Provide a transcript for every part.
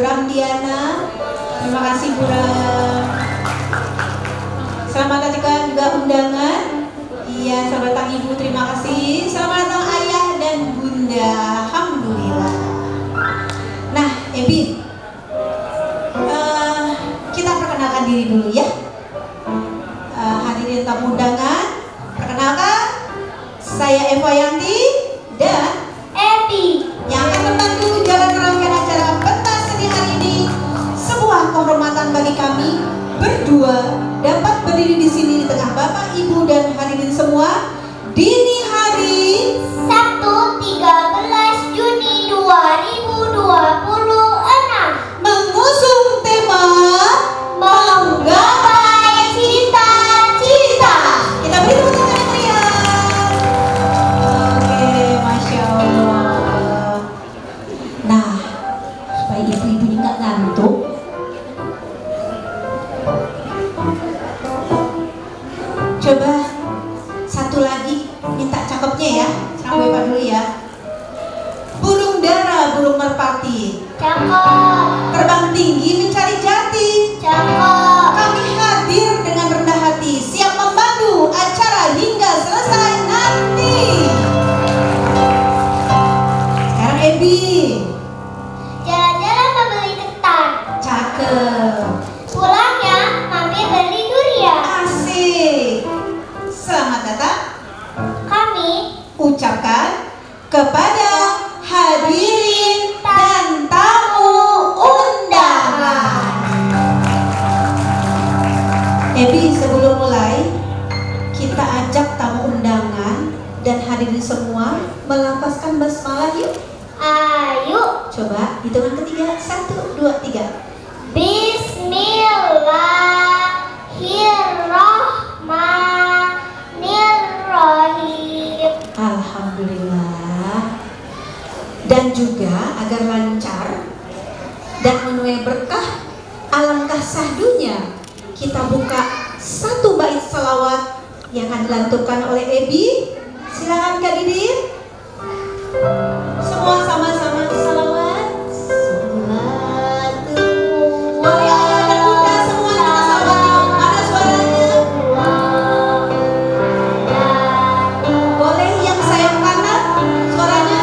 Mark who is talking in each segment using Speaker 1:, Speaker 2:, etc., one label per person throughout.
Speaker 1: Ramdiana. Terima kasih Bu Ram. Selamat datang juga undangan. Iya, selamat datang Ibu, terima kasih. Selamat datang Ayah dan Bunda. Alhamdulillah. Nah, Ebi, kita perkenalkan diri dulu ya. Hadirin tamu undangan, perkenalkan, saya Eva Yanti dan
Speaker 2: Ebi
Speaker 1: yang akan membantu jalan rangkaian acara pentas seni hari ini. Sebuah kehormatan bagi kami berdua dapat berdiri di sini di tengah Bapak, Ibu dan hadirin semua dini hari
Speaker 2: Sabtu 13 Juni 2026
Speaker 1: mengusung tema
Speaker 2: menggapai cita-cita.
Speaker 1: Kita beri tepuk tangan yang meriah. Oke, Masya Allah. Nah, supaya ibu-ibunya nggak ngantuk, coba satu lagi minta cakepnya ya. Sampai Pak dulu ya. Burung dara, burung merpati,
Speaker 2: Cakep,
Speaker 1: terbang tinggi mencari jati.
Speaker 2: cakep.
Speaker 1: Kami hadir dengan rendah hati, siap membantu acara hingga selesai nanti. Sekarang Ebi,
Speaker 2: Jalan-jalan membeli ketan.
Speaker 1: cakep,
Speaker 2: Pulangnya mampir beli durian.
Speaker 1: asik. Selamat datang
Speaker 2: Kami
Speaker 1: ucapkan kepada hadirin dan tamu undangan. Ebi, sebelum mulai, kita ajak tamu undangan dan hadirin semua melafazkan basmalah yuk.
Speaker 2: ayo.
Speaker 1: Coba hitungan ketiga, 1, 2, 3.
Speaker 2: Bismillahirrahmanirrahim.
Speaker 1: Alhamdulillah. Dan juga agar lancar dan menuai berkah, alangkah sahdunya kita buka satu bait selawat yang akan dilanturkan oleh Ebi. Silakan Kak Didin. Semua sama-sama selawat. Boleh ayah dan bunda semua kita selawat. Mana suaranya? Boleh yang sayap kanan suaranya,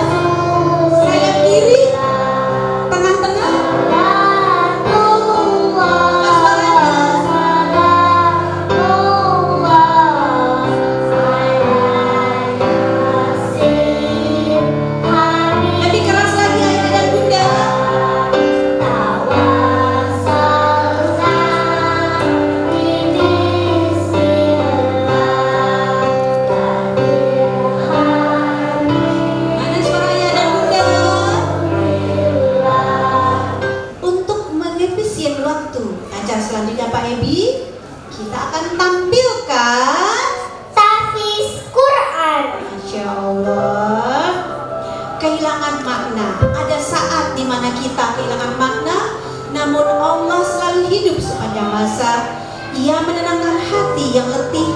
Speaker 1: sayap kiri, tengah-tengah. Lebih keras lagi ayah dan bunda. Mana suara ayah dan bunda? Untuk mengefisien waktu acara selanjutnya Pak Ebi, kita akan tampilkan
Speaker 2: Tahfiz Quran.
Speaker 1: Masya Allah, kehilangan makna. Ada saat dimana kita kehilangan makna, namun Allah selalu hidup sepanjang masa. Ia menenangkan hati yang letih,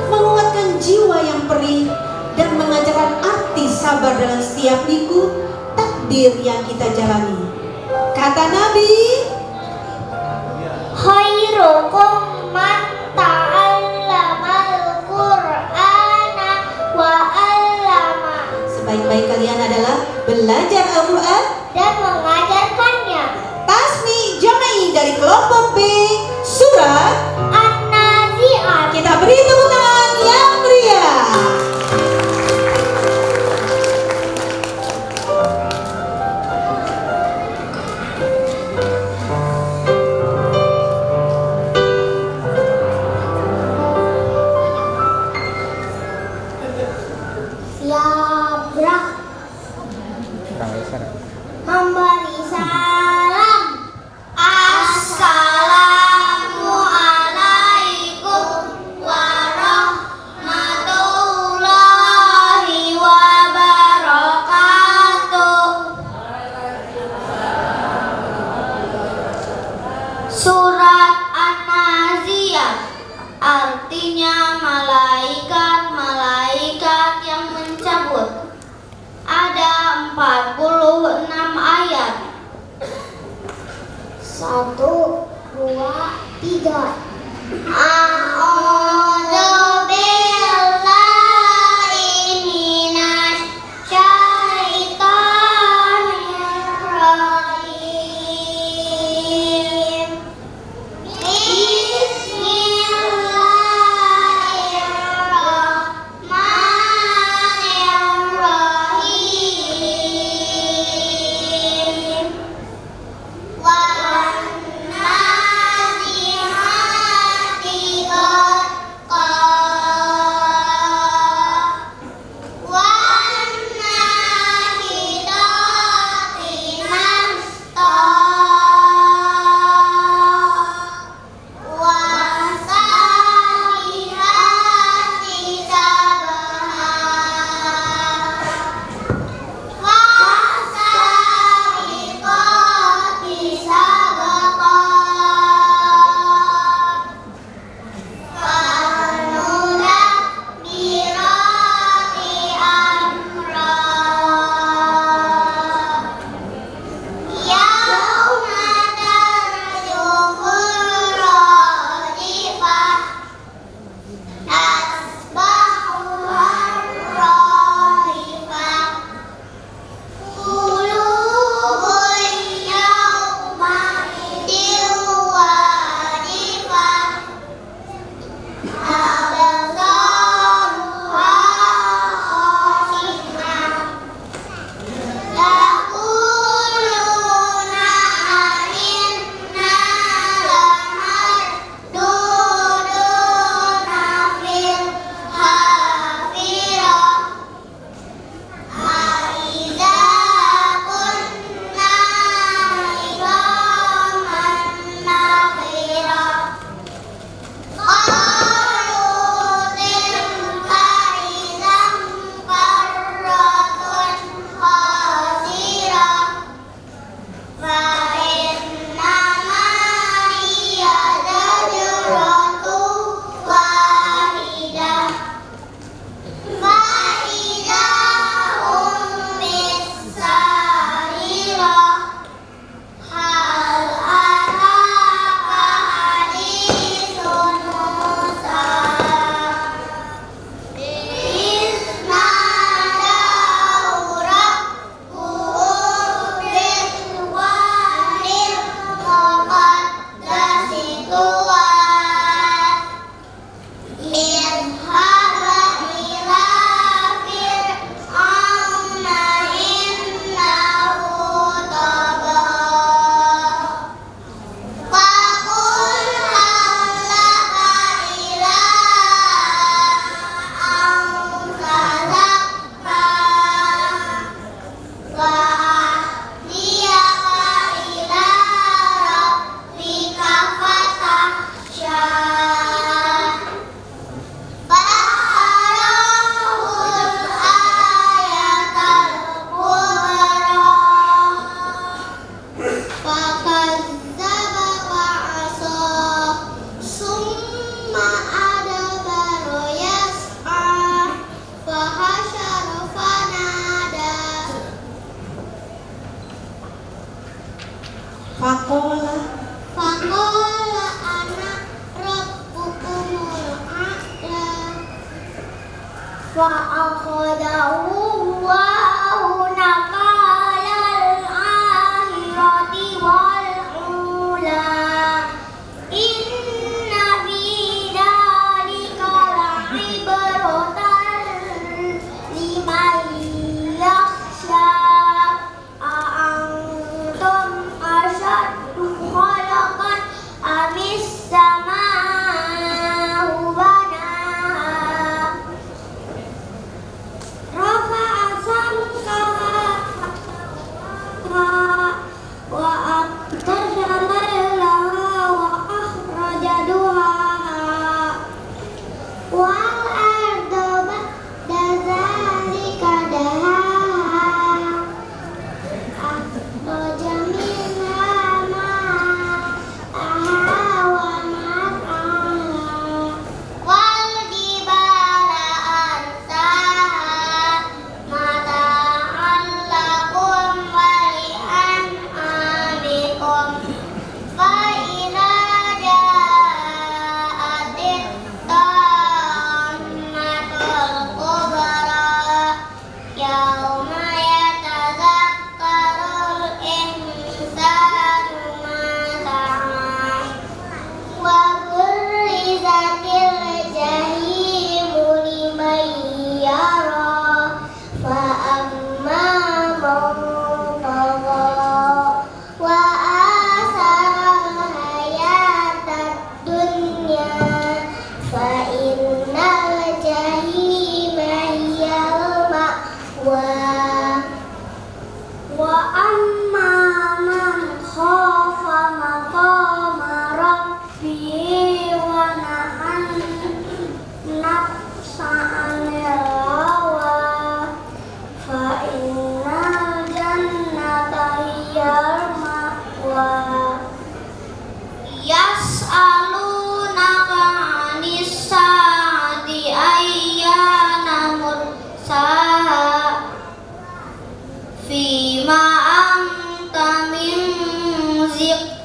Speaker 1: menguatkan jiwa yang perih, dan mengajarkan arti sabar dalam setiap liku takdir yang kita jalani. Kata Nabi,
Speaker 2: Khairukum man ta'allamal Qur'ana wa 'allama.
Speaker 1: sebaik-baik kalian adalah belajar Al-Quran.
Speaker 2: Dan mengajarkannya.
Speaker 1: Tasmi Jamai dari kelompok B, surat.
Speaker 2: An-Nazi'at.
Speaker 1: Kita beri tepuk tangan yang meriah.
Speaker 2: Labrak. Memberi salam. Assalamualaikum warahmatullahi wabarakatuh. Surat An-Nazi'at artinya malaikat-malaikat yang mencabut. Ada 46 ayat. 1, 2, 3. A'udzu billahi minasy syaithanir rajim. Bismillahirrahmanirrahim. Wan-nazihati gharqa. Wan-nahidati nashta. Wasabihati sabha. Wasabiqati sabqa. Famudabbirati amra. Yauma tarjufur rajifah. Tasbahuhar raifah. Qulubun yawmaidin wajifah. Absaruha khashi'ah. Yaquluna inna lamarduduna fil hafirah. Aidza kunna idhaman nakhirah. Qalu tilka idzan karratun khasirah. Fa innama hiya zajratun wahidah. Fa idza hum bis-sahirah. Hal ataka haditsun Musa. Isnadahu rabbuhu bil-wadil muqaddasi tuwa. Idhhaba ila fir'auna innahu tagha. Faqul hal laka ila an tazakka. Wa ahdiyaka ila rabbika fatahsya. Fa'arahul ayatal kubra. Fakazzaba fa'asa. Summa adbara yas'a. Fahasyara fanada.
Speaker 1: Faqala
Speaker 2: Faqala ana rabbukumul a'la. Fa'akhadahu Allahu nakalal akhirati wal ula. Inna fi dzalika la'ibratan liman yakhsha. A'antum asyaddu khalaqan amis sama'u banaha. Rafa'a samkaha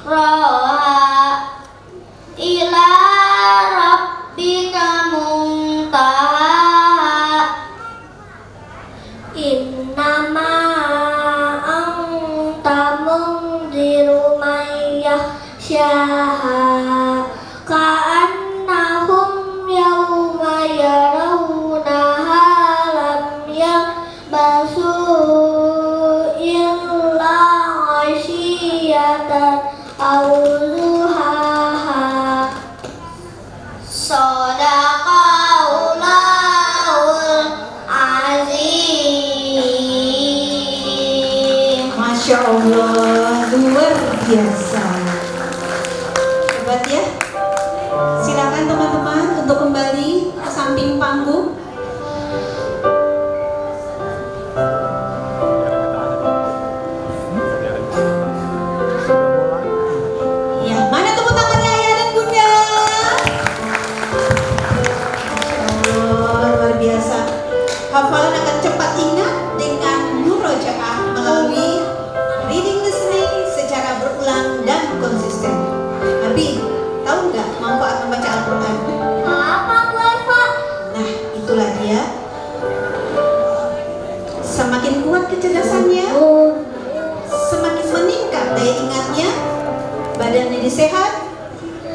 Speaker 2: Roha ila rabbika muntaha innama anta munziru man yakhshaha ka'annahum yawma yarawnaha lam yalbasu illa 'ashiyatan aw duhaha. Shadaqallahul azim.
Speaker 1: Masya Allah, luar biasa. Hebat ya. Silakan teman-teman untuk kembali ke samping panggung. Ya, mana tepuk tangannya ayah dan bunda? Masya Allah, luar biasa. Hafalan akan cepat ingat dengan murojaah melalui reading listening secara berulang dan konsisten. Abi, tahu nggak manfaat membaca Al-Quran?
Speaker 2: Apa Bu Eva?
Speaker 1: Nah, itulah dia. Semakin kuat kecerdasannya, semakin meningkat daya ingatnya, badannya sehat,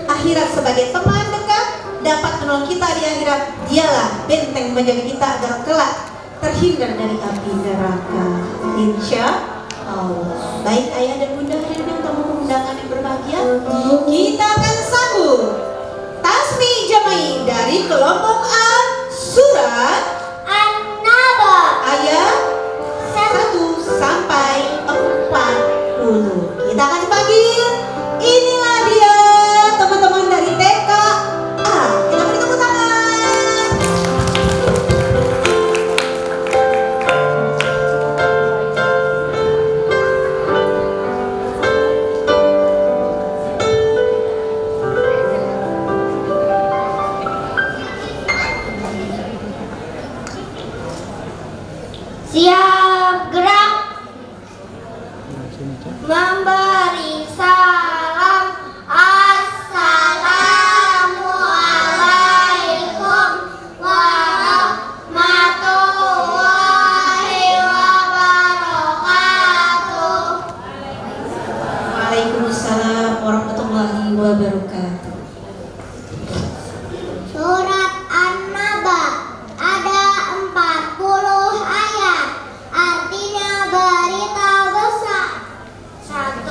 Speaker 1: akhirat sebagai teman dekat, dapat menolong kita di akhirat. Dialah benteng menjaga kita agar kelak terhindar dari api neraka. Insya Allah. Baik ayah dan bunda hadirin tamu undangan yang berbahagia, kita akan sambut tasmi jama'i dari kelompok A surat
Speaker 2: An-Naba
Speaker 1: ayat 1 sampai 40. Kita akan panggil. Inilah dia teman-teman dari TK A. Kita beri tepuk tangan.
Speaker 2: siap gerak memberi salam. Assalamualaikum warahmatullahi wabarakatuh.
Speaker 1: Waalaikumsalam warahmatullahi wabarakatuh.
Speaker 2: Surat An-Naba ada 40 ayat, artinya berita besar. 1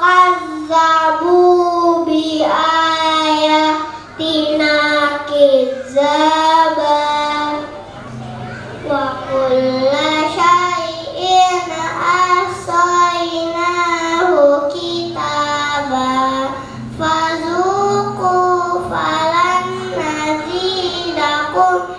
Speaker 2: kazzabu bi ayatina kizzaban wa kulla syai'in ahsaynahu kitaban fazuqu falan nazidakum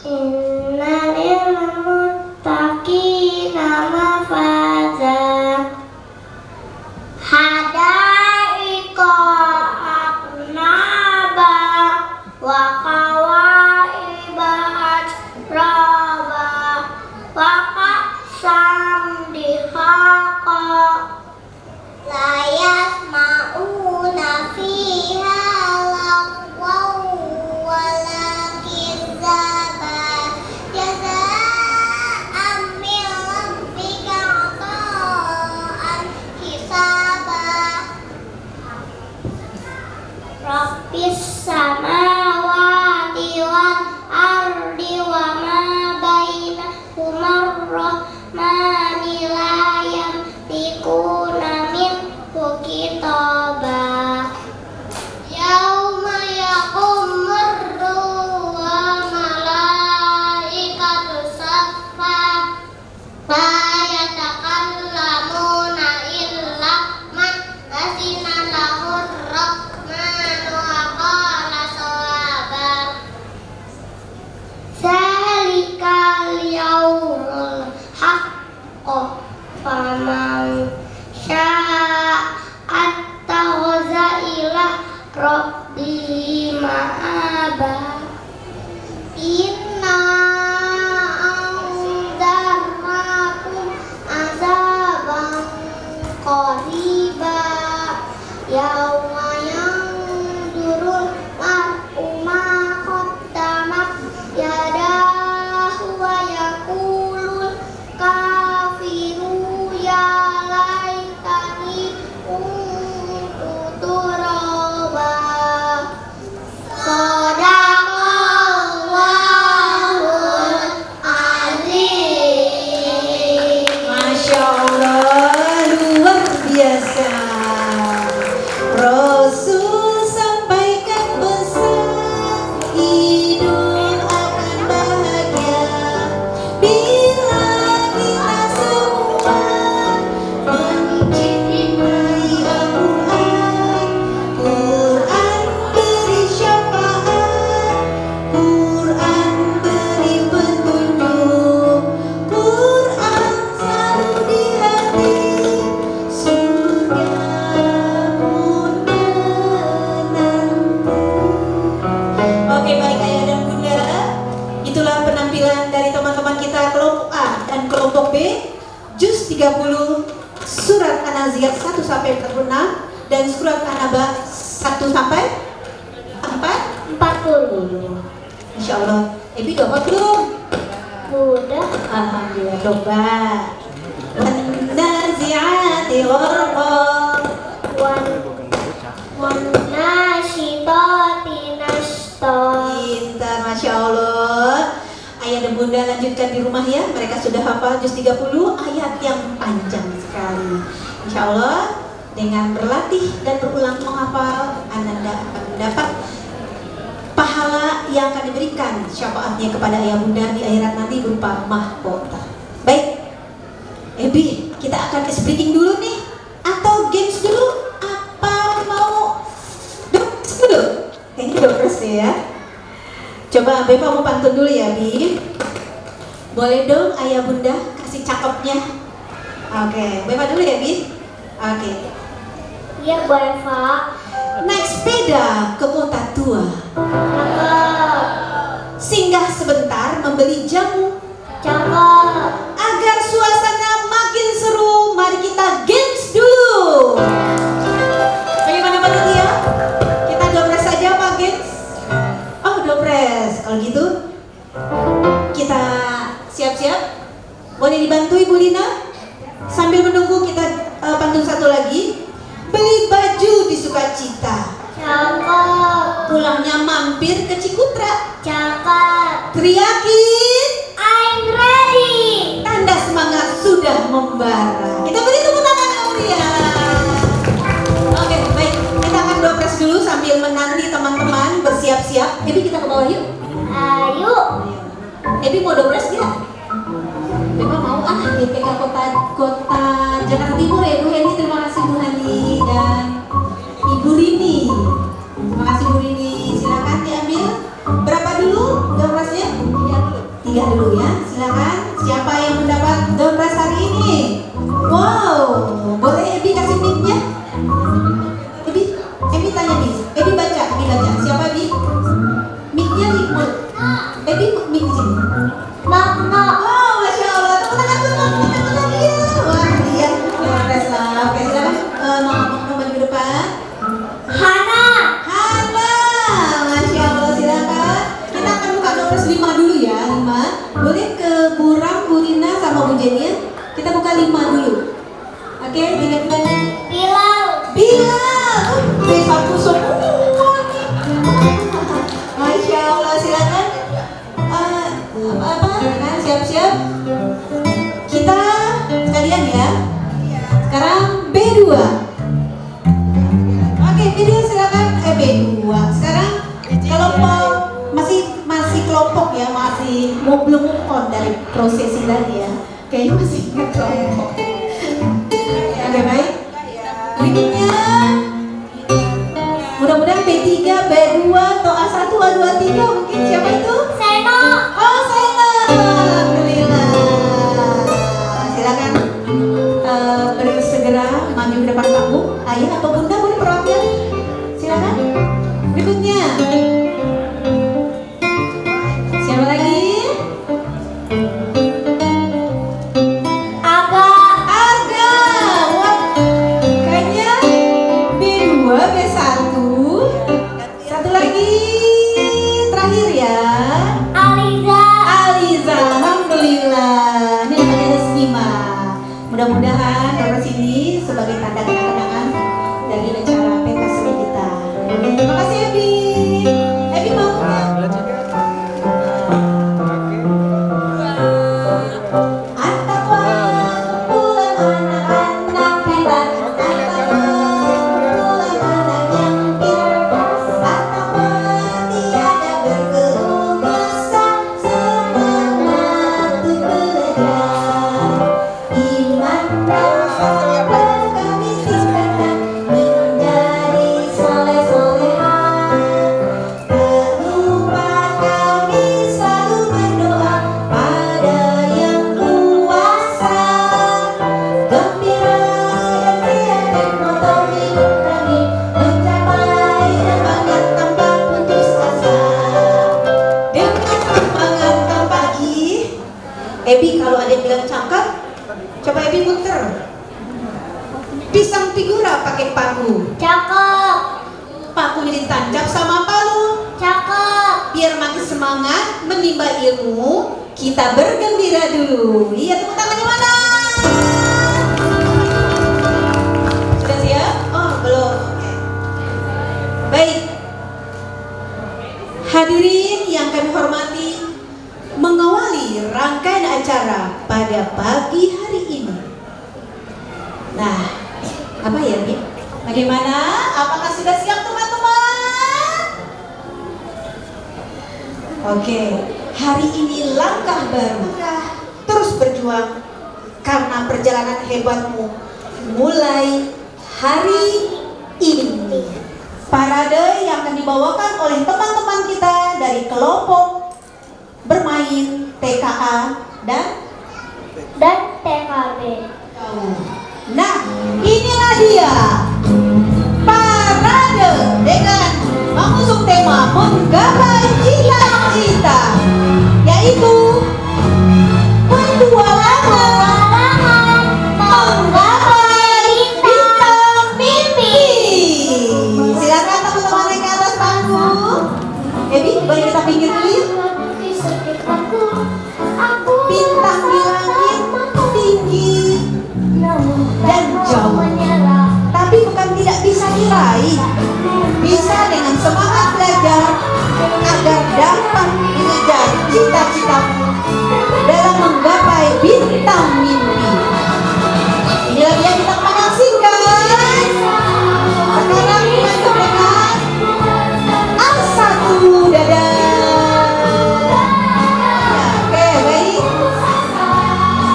Speaker 2: Inna lil muttaqina mafaza hada'iqa aqnaba wa kawaiba atraba wa qasam dihaqa la yasma'una fiha lagwaw wala kizaba jazaa'an min rabbika 'ata'an hisaba Rabbis samawati wal ardi wa ma bainahuma ar-rahmani la yamlikuna minhu kitaba Yauma yaqumur ruhu wa malaikatu saffa la yatakallamuna illa man azina lahur rahmanu wa qala shawaba Zalikal yaumul haqqu faman syaa attakhadha ila rabbihi ma'aba Inna anzarnakum azaban qariba yauma yanzurul mar'u ma qaddamat yadahu wa yaqulul kafiru ya laitani kuntu turaba Sadaqallahul azim
Speaker 1: Masya Allah, luar biasa. Rasul sampaikan pesan hidup akan bahagia bila kita semua mencintai Al-Quran. Quran beri syafaat, Quran beri petunjuk, Quran selalu di hati, surga pun menanti. Oke, baik ayah dan bunda, itulah penampilan dari teman-teman kita kelompok A dan kelompok B, juz 30, surat An-Nazi'at 1 sampai 46 dan surat An-Naba 1 sampai 40. Insya Allah. Ebi doa belum?
Speaker 2: Udah
Speaker 1: Alhamdulillah, coba. An-Nazi'ati gharqa.
Speaker 2: wan nasyitati nashta
Speaker 1: Pintar, Masya Allah. Ayah dan bunda lanjutkan di rumah ya. Mereka sudah hafal juz 30, ayat yang panjang sekali. Insya Allah dengan berlatih dan berulang menghafal, Anda akan mendapat pahala yang akan diberikan syafaatnya kepada ayah bunda di akhirat nanti berupa mahkota. Baik, Ebi, kita akan speaking dulu nih atau games dulu? Apa mau dopres dulu? Kayaknya dopres deh ya. Coba Beva mau pantun dulu ya, Bi. Boleh dong ayah bunda kasih cakepnya. Oke, Beva dulu ya, Bi. Oke.
Speaker 2: Iya boleh Pak.
Speaker 1: Naik sepeda ke kota tua,
Speaker 2: Cakep.
Speaker 1: singgah sebentar membeli jamu.
Speaker 2: Cakep.
Speaker 1: Agar suasana makin seru, mari kita games dulu. Bagaimana panitia? Kita dopres saja apa games? Oh, dopres. Kalau gitu kita siap-siap. Boleh dibantu Ibu Lina? Sambil menunggu kita pantun satu lagi. Beli baju di Sukacita,
Speaker 2: Cakep.
Speaker 1: pulangnya mami mampir ke Cikutra?
Speaker 2: Cakep.
Speaker 1: Teriakin.
Speaker 2: I'm ready.
Speaker 1: Tanda semangat sudah membara. Kita beri tepuk tangan yang meriah. Oke, baik. Kita akan doa dulu sambil menanti teman-teman bersiap-siap. Ebi, kita ke bawah yuk.
Speaker 2: Ayo.
Speaker 1: Ebi mau doa nggak? Memang mau GPK Kota Jakarta Timur ya Bu Heni. Terima kasih Bu Hani dan Ibu Rini. Terima kasih Bu Rini. Silakan diambil. Berapa dulu doa 3 dulu ya. Silakan. Siapa yang mendapat doa hari ini? Wow, boleh Ebi kasih mic-nya? Ebi tanya nih. Ebi baca. Siapa Ebi? Mic-nya di Ebi mic di sini.
Speaker 2: Makna.
Speaker 1: Oh, Masya Allah. Tepuk tangan dia. Wah, dia keren lah. Oke, silakan. Mama maju ke depan.
Speaker 2: Hana.
Speaker 1: Hana, Masya Allah, silakan. Kita akan buka nomor 5 dulu ya, 5. Boleh ke Buram, Bu Rina, sama Bu Jenny ya? Kita buka 5 dulu. Oke, 3 bulan.
Speaker 2: Bilal.
Speaker 1: B1 semua nih. Masya Allah, silakan. Nah, siap-siap. Kita sekalian ya. Sekarang B2. Oke, B2 silakan. B2. Sekarang kelompok masih kelompok ya, belum move on dari prosesi tadi ya. Kayaknya masih ingat kelompok. Oke, baik. Berikutnya mudah-mudahan B3, B2 atau A1, A2, A3 mungkin siapa itu?
Speaker 2: Seno.
Speaker 1: Oh, Sena. Alhamdulillah. Silakan bersegera maju ke depan panggung. Ayah atau bunda boleh perwakilan? Silakan. Berikutnya. Siapa lagi?
Speaker 2: Aga.
Speaker 1: Wah, kayaknya B2, B1. Satu lagi terakhir ya.
Speaker 2: Aliza.
Speaker 1: Alhamdulillah. Ini namanya Resmima. Mudah-mudahan nomor sini sebagai tanda kenang-kenangan dari acara pentas seni kita. Terima kasih Ebi. Ebi mau nggak? Antakwa kumpulan anak-anak hebat, Antakwa kumpulan anak yang pintar, Antakwa tiada berkeluh kesah, semangat untuk belajar. Iman dan sabar kami tingkatkan menjadi soleh-solehan. Tak lupa kami selalu berdoa pada Yang Kuasa. Gembira dan ria dan motor hidup kami mencapai semangat tanpa putus asa. Dengan semangat tanpa Ebi, kalau ada yang bilang cakep, coba Ebi muter. Pisang figura pakai paku.
Speaker 2: Cakep.
Speaker 1: Pakunya ditancap sama palu.
Speaker 2: Cakep.
Speaker 1: Biar makin semangat menimba ilmu, kita bergembira dulu. Iya, tepuk tangan di mana? Sudah siap? Oh, belum. Oke. Baik. Hadirin yang kami hormati, mengawali rangkaian acara pada pagi hari ini. Nah, apa ya, Bi? Bagaimana? Apakah sudah siap teman-teman? Oke, hari ini langkah baru. Terus berjuang karena perjalanan hebatmu mulai hari ini. Parade yang akan dibawakan oleh teman-teman kita dari kelompok bermain TKA dan
Speaker 2: TKB.
Speaker 1: Nah, inilah dia parade dengan mengusung tema menggapai cita-cita, yaitu petualangan menggapai bintang mimpi. Silakan teman-teman naik ke atas panggung. Ebi, boleh kita pinggir dulu yuk. Bintang di langit tinggi dan jauh, tapi bukan tidak bisa diraih. Bisa dengan semangat belajar agar dapat mengejar cita-citamu dalam menggapai bintang mimpi. Inilah dia kita menyaksikan. Sekarang dilanjut dengan A1, dadah. Ya, oke, baik.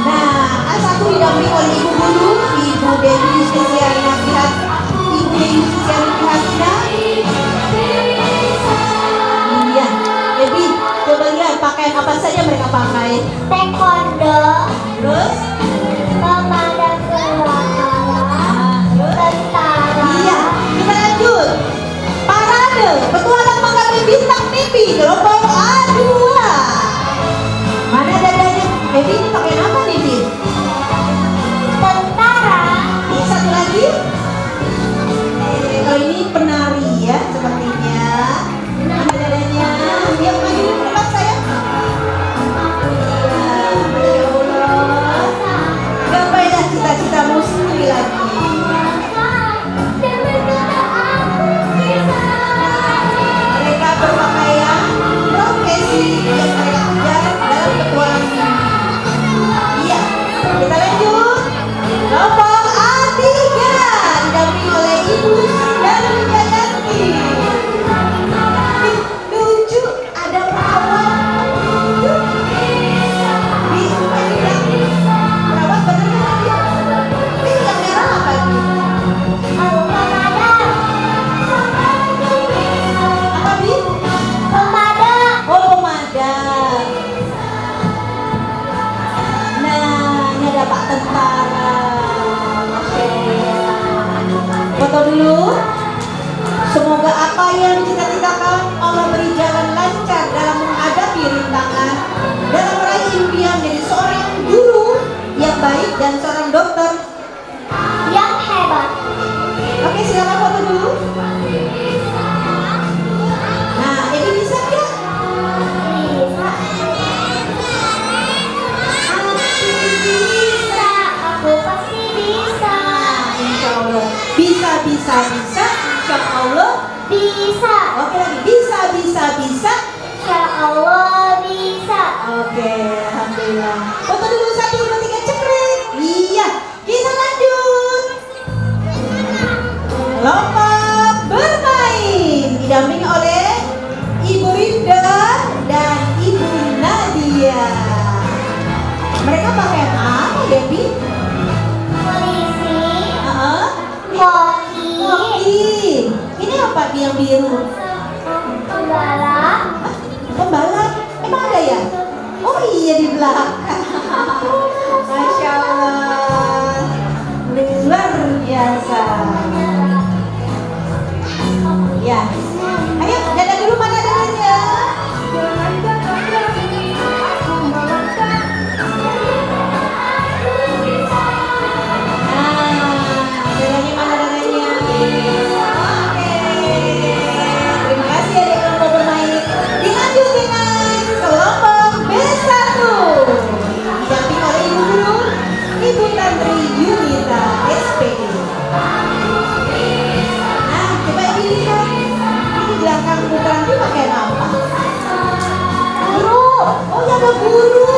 Speaker 1: Nah, A1 didampingi oleh Ibu Guru, Ibu Dewi Yustitia Rinatihat, Ibu Dewi Yustitia Rinatihat. Iya, Dewi, coba lihat pakaian apa saja mereka pakai.
Speaker 2: Taekwondo,
Speaker 1: Terus,
Speaker 2: pemadam kebakaran, tentara.
Speaker 1: iya, kita lanjut. Parade petualang menggapai bintang mimpi gelombang A2. Mana dadanya? Dewi ini pakaian apa nih, Dewi?
Speaker 2: Tentara.
Speaker 1: Ini satu lagi. Kalau ini penari ya sepertinya. Mana dadanya? Dia maju di depan saya. Masya Allah. Gapailah cita-citamu sekali lagi. Mereka berpakaian profesi yang mereka kejar dalam petualangan mimpi. Iya, kita lanjut. Kelompok A3 didampingi oleh Ibu Darmi Wijayanti. Lucu, ada perawat. Perawat bener kan dia? Ini yang merah apa nih? Apa Bi?
Speaker 2: Pemadam.
Speaker 1: Oh, pemadam. Nah, ini ada Pak Tentara. Masya Allah. Foto dulu. Semoga apa yang dicita-citakan Allah beri jalan lancar dalam menghadapi rintangan, dalam meraih impian jadi seorang guru yang baik dan seorang dokter.
Speaker 2: Yang hebat.
Speaker 1: Oke, silakan foto dulu. Nah, ini bisa nggak?
Speaker 2: Bisa, aku pasti bisa.
Speaker 1: Insya Allah bisa, insya Allah.
Speaker 2: Bisa,
Speaker 1: Oke lagi, bisa.
Speaker 2: insya Allah bisa.
Speaker 1: Oke, alhamdulillah. Foto dulu 1, 2, 3, cekrek. Iya, kita lanjut. Kelompok bermain didampingi oleh Ibu Rinda dan Ibu Nadia. Mereka pakai apa, Devi?
Speaker 2: Polisi,
Speaker 1: Koki. Ini apa yang biru?
Speaker 2: pembalap,
Speaker 1: Pembalap? Emang ada ya? Oh iya di belakang. Masya Allah. Luar biasa. Ya. Ayo, dadah dulu, mana dadanya? Dadanya mana dadanya? Oke. Terima kasih adik kelompok bermain. Dilanjut dengan kelompok B1. Didampingi oleh Ibu Guru, Ibu Tantri Yunita SPD. Nah, coba dilihat. Ini belakang putra itu pakai apa? Guru. Oh ya, ada guru.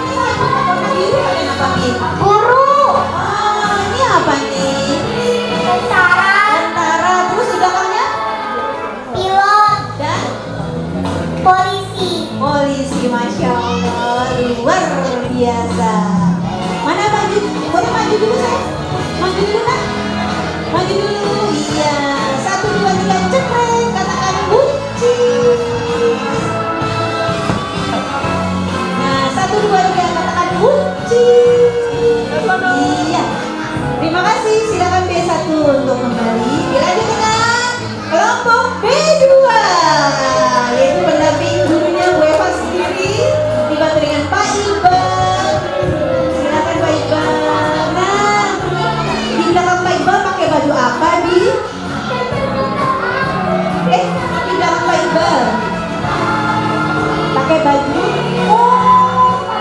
Speaker 1: Ini yang warna biru pakai apa nih?
Speaker 2: guru,
Speaker 1: Oh, ini apa nih?
Speaker 2: tentara,
Speaker 1: Tentara. Terus di belakangnya?
Speaker 2: pilot,
Speaker 1: Dan
Speaker 2: polisi.
Speaker 1: polisi. Masya Allah, luar biasa. Mana maju? Boleh maju dulu saya? Maju dulu nak? Maju dulu. Iya. 1, 2, 3, cekrek. Katakan buncis. Nah, 1, 2, 3, katakan buncis. Iya. Terima kasih. Silakan B1 untuk kembali. Dilanjut dengan kelompok B2, yaitu pendamping gurunya Bu Eva sendiri, dibantu dengan Pak Iqbal. Silakan Pak Iqbal. Nah, di belakang Pak Iqbal pakai baju apa, Di? Di belakang Pak Iqbal pakai baju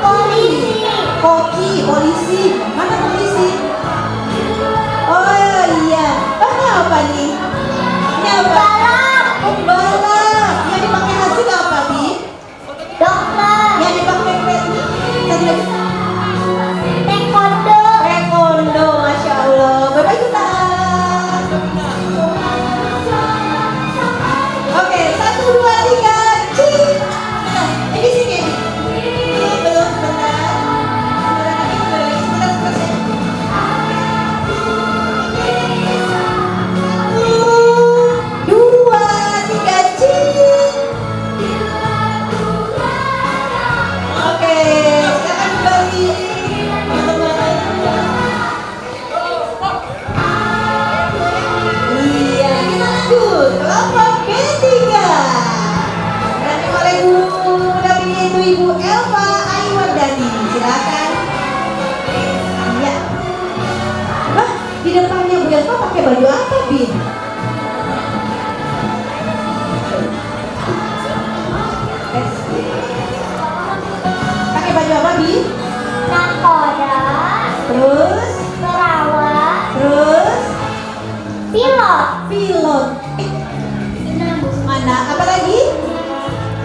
Speaker 2: Polisi,
Speaker 1: koki, polisi. Mana polisi? Oh iya. Oh, ini apa nih? Ini apa?
Speaker 2: balap,
Speaker 1: Pembalap. Yang dipakai Di depannya Bu Elva pakai baju apa, Bi? Pakai baju apa, Bi?
Speaker 2: Nakoda.
Speaker 1: Terus,
Speaker 2: Perawat.
Speaker 1: terus,
Speaker 2: Pilot.
Speaker 1: pilot. Mana? Apa lagi?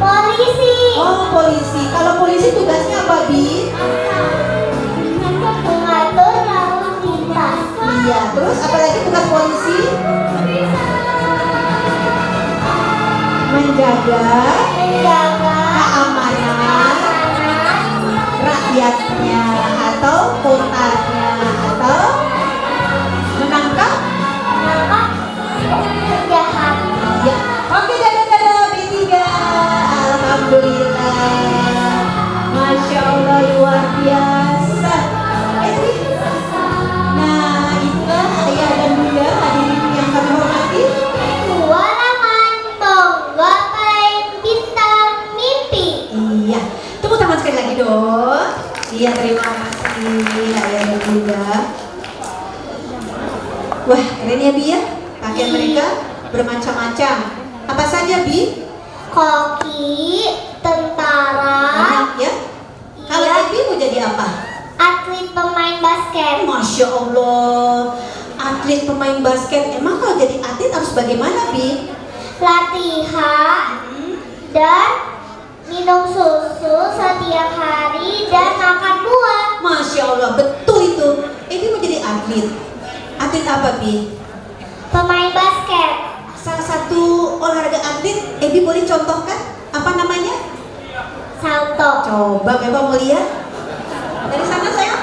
Speaker 2: Polisi.
Speaker 1: Oh, polisi. Kalau polisi tugasnya apa, Bi?
Speaker 2: Mengatur lalu lintas.
Speaker 1: Iya. Terus apa lagi tugas polisi? Menjaga
Speaker 2: Menjaga
Speaker 1: keamanan rakyatnya atau kotanya atau menangkap.
Speaker 2: menangkap penjahat.
Speaker 1: Ya. Oke, dadah B3. Alhamdulillah. Masya Allah, luar biasa. Nah, itulah ayah dan bunda hadirin yang kami hormati.
Speaker 2: Suara mantong, gapai bintang mimpi.
Speaker 1: Iya, tepuk tangan sekali lagi dong. Iya, terima kasih ayah dan bunda. Wah, keren ya, Bi ya. Pakaian mereka bermacam-macam. Apa saja, Bi?
Speaker 2: Koki, tentara,
Speaker 1: Banyak ya. Kalau
Speaker 2: Iya.
Speaker 1: Bi mau jadi apa?
Speaker 2: atlet pemain basket.
Speaker 1: Masya Allah, atlet pemain basket. Emang kalau jadi atlet harus bagaimana, Bi?
Speaker 2: Latihan dan minum susu setiap hari dan makan buah.
Speaker 1: Masya Allah, betul itu. Bi mau jadi atlet. Atlet apa, Bi?
Speaker 2: Pemain basket.
Speaker 1: Salah satu olahraga atlet, Bi boleh contohkan? Apa namanya?
Speaker 2: Salto.
Speaker 1: Coba Beba mau lihat. Dari sana sayang.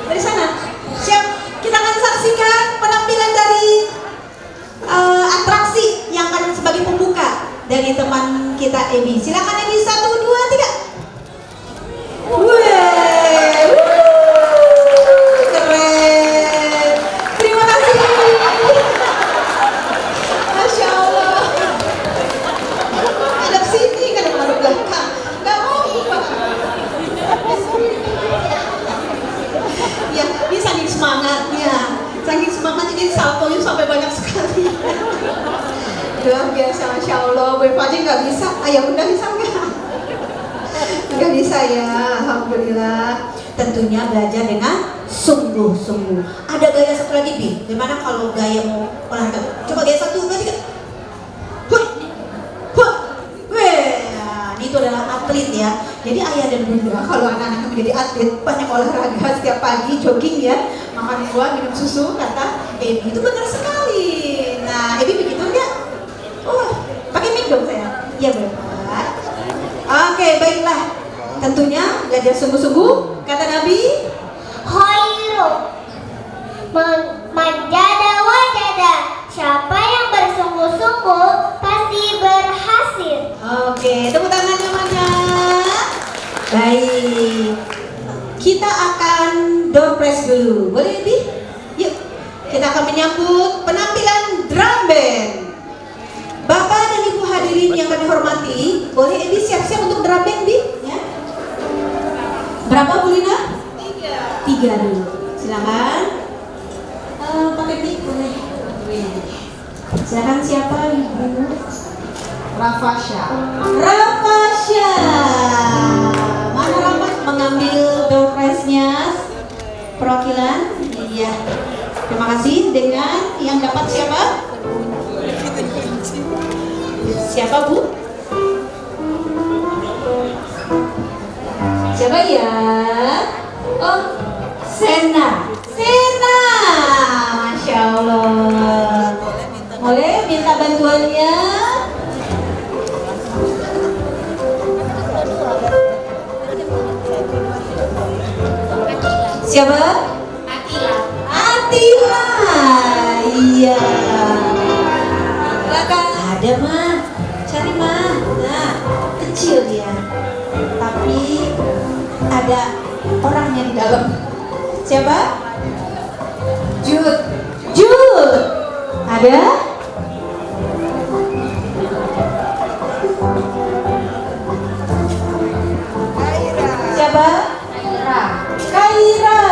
Speaker 1: Dari sana. Siap. Kita akan saksikan penampilan dari atraksi yang akan sebagai pembuka dari teman kita Ebi. Silakan Ebi, 1, 2, 3. Wih, keren. Terima kasih. Masya Allah. Hadap sini, kadang hadap belakang. Gak mau. Ya, ini saking semangatnya. Saking semangatnya ini saltonya sampai banyak sekali. Luar biasa, Masya Allah. Bu Eva aja nggak bisa. Ayah bunda bisa nggak? Nggak bisa ya, Alhamdulillah. Tentunya belajar dengan sungguh-sungguh. Ada gaya satu lagi, Bi. Gimana kalau gaya mau olahraga? Coba gaya 1, 2, 3. Huh, huh. Weh, ini itu adalah atlet ya. Jadi ayah dan bunda kalau anak-anaknya menjadi atlet banyak olahraga setiap pagi, jogging ya, makan buah, minum susu, kata Ebi itu benar sekali. Nah, Ebi begitu enggak? Oh, pakai mic dong saya. Iya Bapak. Oke, baiklah. Tentunya belajar sungguh-sungguh kata Nabi.
Speaker 2: Khairu manjada wajada. Siapa yang bersungguh-sungguh pasti berhasil.
Speaker 1: Oke, tepuk tangan semuanya. Baik. Kita akan door press dulu. Boleh, Bi? Yuk. Kita akan menyambut penampilan drum band. Bapak dan Ibu hadirin yang kami hormati, boleh Ebi siap-siap untuk drum band, Bi? Ya. Berapa, Bu Lina? 3 dulu. Silakan. Pakai mic boleh. Silakan siapa, Ibu?
Speaker 3: Rafasya.
Speaker 1: Rafasya. Mana Rafa mengambil door prize-nya? Perwakilan? Iya. Terima kasih. Dengan yang dapat siapa? Siapa, Bu? Siapa ya? Oh, Sena. Sena. Masya Allah. Boleh minta bantuannya? Siapa?
Speaker 2: Atila.
Speaker 1: Atila. Iya. Silakan. Ada mah. Cari mah. Nah, kecil dia. Tapi ada orangnya di dalam. Siapa? Jud. Jud. Ada? Siapa? Kaira.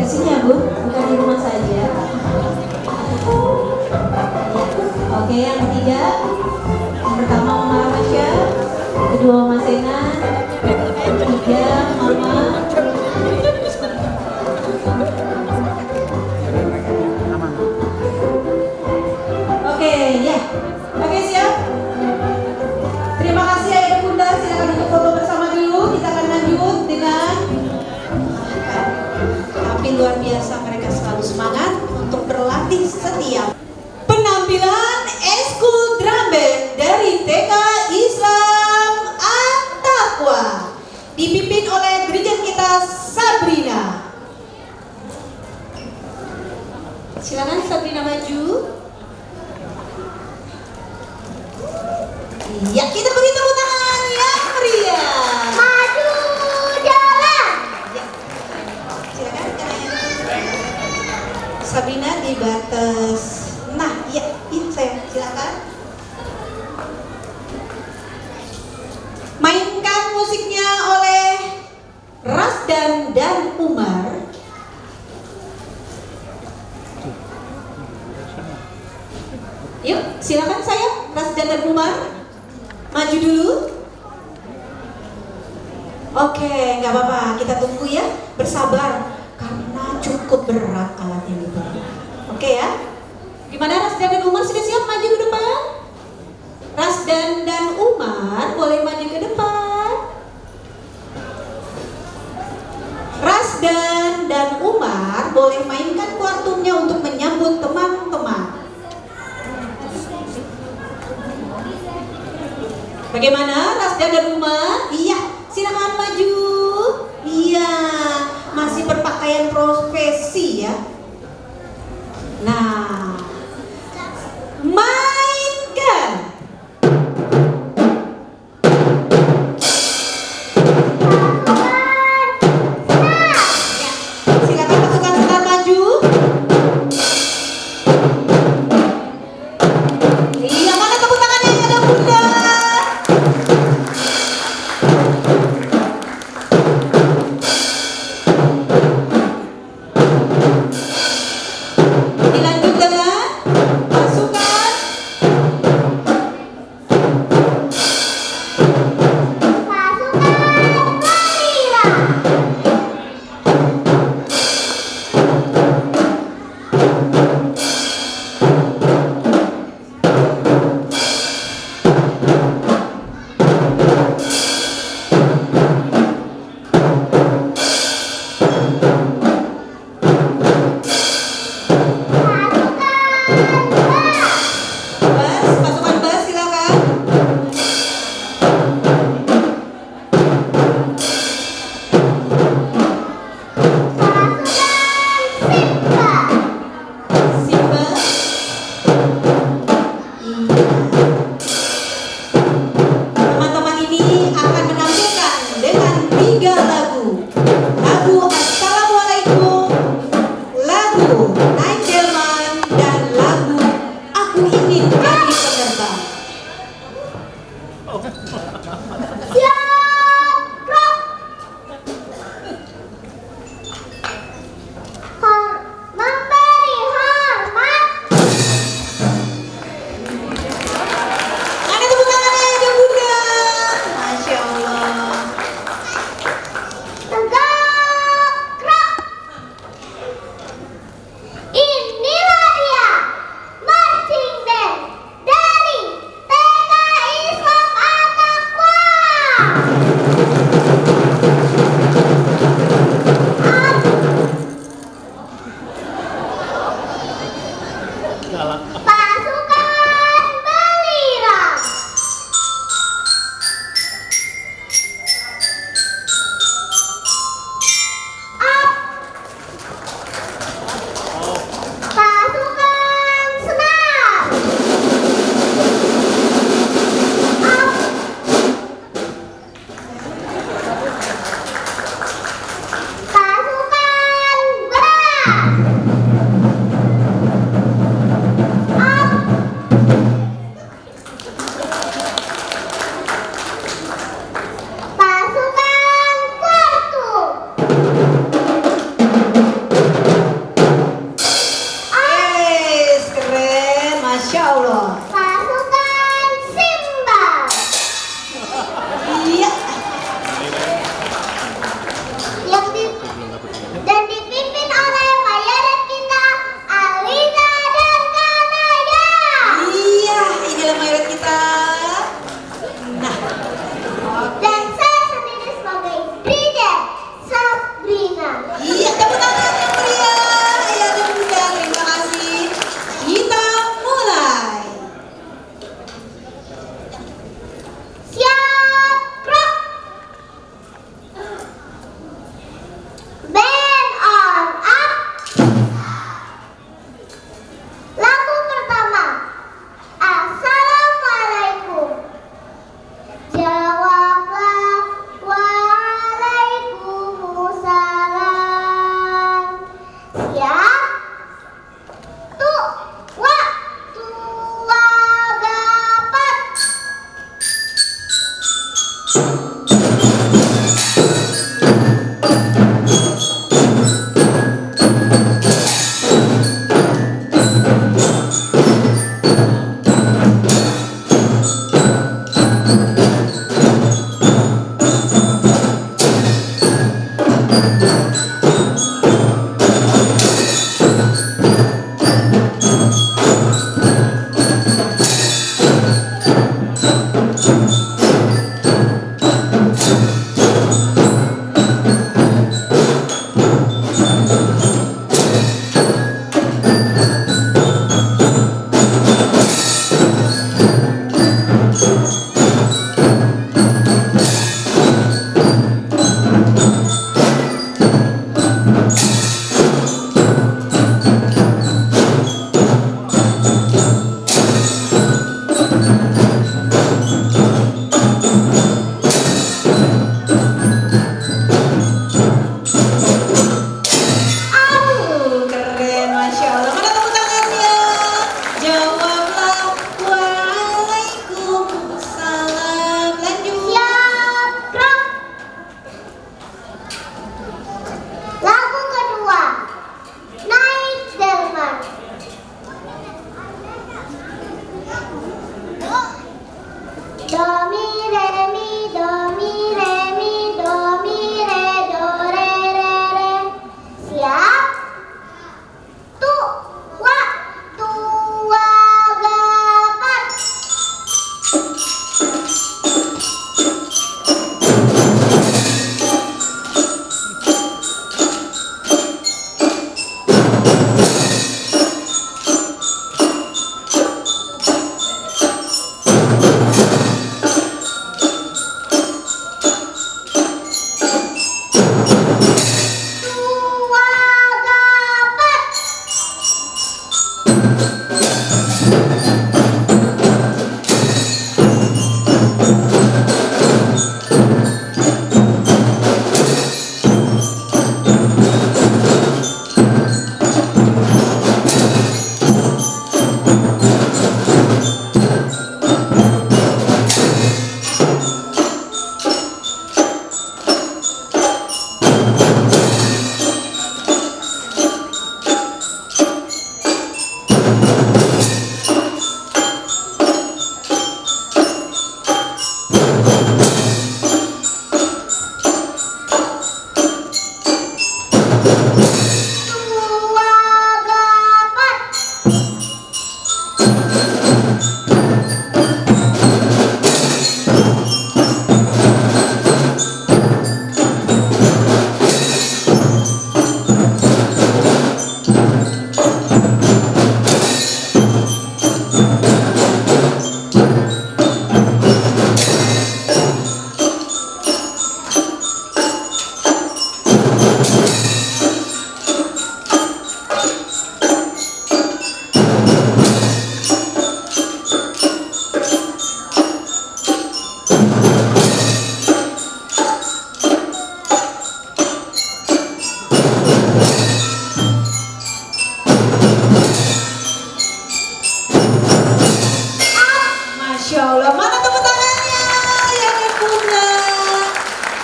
Speaker 1: versinya Bu, bukan di rumah saja. Ya. Oke, yang ketiga, yang pertama Mama Rafasya, kedua Mama Sena, ketiga Mama. Oke, ya. Oke, siap. Terima kasih Ayah dan Bunda, silakan untuk foto bersama dulu. Kita akan lanjut dengan tapi luar biasa, mereka selalu semangat untuk berlatih setiap penampilan eskul drum band dari TK Islam At-Taqwa dipimpin oleh dirijen kita Sabrina. Silakan Sabrina maju. Ya, kita beri tepuk tangan yang meriah.
Speaker 2: Maju jalan.
Speaker 1: Ya. Silakan Sabrina di batas. Nah, ya, ini saya silakan. Mainkan musiknya oleh Rasdan dan Umar. Yuk, silakan saya Rasdan dan Umar. Maju dulu. Oke, nggak apa-apa, kita tunggu ya, bersabar karena cukup berat alat yang dibawa. Oke ya. Gimana Rasdan dan Umar, sudah siap maju ke depan? Rasdan dan Umar boleh maju ke depan. Rasdan dan Umar boleh mainkan kuartumnya untuk menyambut teman-teman. Bagaimana Rasdan dan Umar? Iya, silakan maju. Iya, masih berpakaian profesi ya. Nah, mainkan. Ya, silakan pasukan senar maju. Iya, mana tepuk tangannya yang ada Bunda? Dilanjut dengan pasukan
Speaker 2: Gembira.
Speaker 1: pasukan bas silakan. Simba. Iya. Teman-teman ini akan menampilkan dengan 3 lagu. Lagu Assalamualaikum, lagu Naik Delman, dan lagu Aku Ingin Jadi Penerbang.
Speaker 2: Memberi hormat.
Speaker 1: Mana tepuk tangannya ya Bunda? Masya Allah.
Speaker 2: Tegak. Inilah dia marching band dari TK Islam At-Taqwa. Pasukan Belira. Pasukan Senar.
Speaker 1: Keren, Masya Allah. Mana tepuk tangannya? Jawablah Waalaikumsalam. Lanjut.
Speaker 2: Siap, gerak. Lagu kedua, Naik Delman. Do mi re mi do mi re mi do mi re do re re re. Siap. Tu wa gapat. Tua gapat. Tua gapat.
Speaker 1: Masya Allah. Mana tepuk tangannya? Yang Bunda.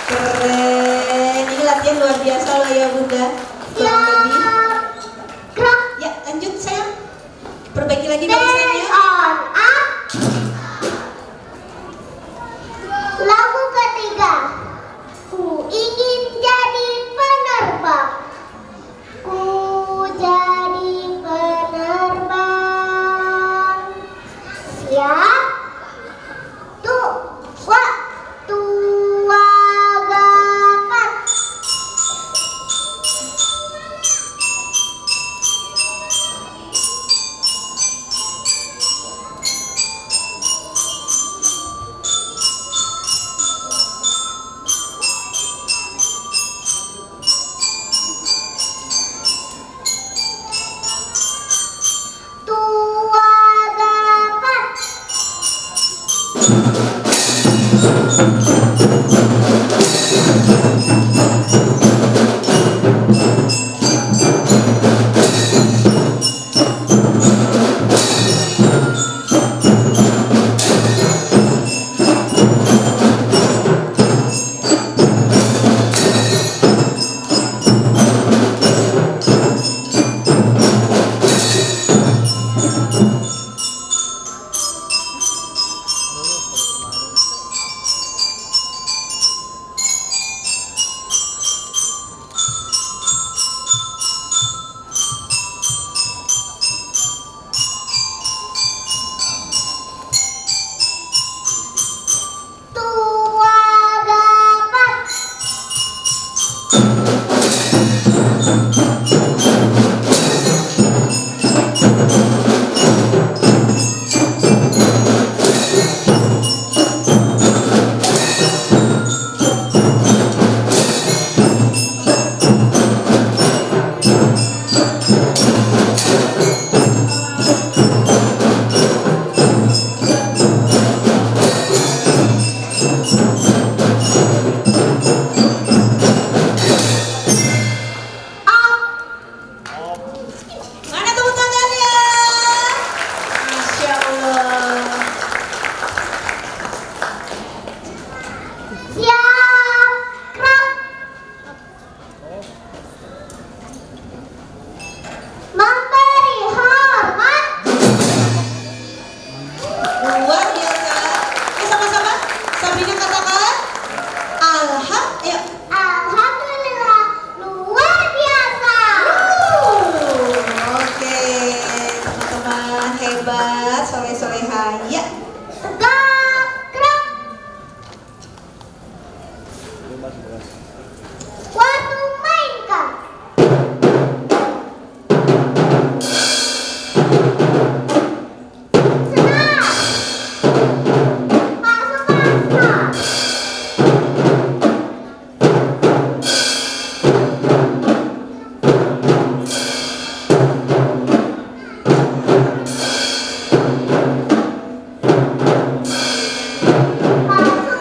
Speaker 1: Keren. Ini latihan luar biasa loh ya Bunda. Kurang lebih.
Speaker 2: Siap, gerak.
Speaker 1: Ya lanjut sayang. Perbaiki lagi
Speaker 2: Stand
Speaker 1: barisannya.
Speaker 2: on up. Lagu ketiga, Ku ingin jadi penerbang. Ku jadi penerbang. Siap. Tu wa gapat. Waktu mainkan. Senang. Masuk.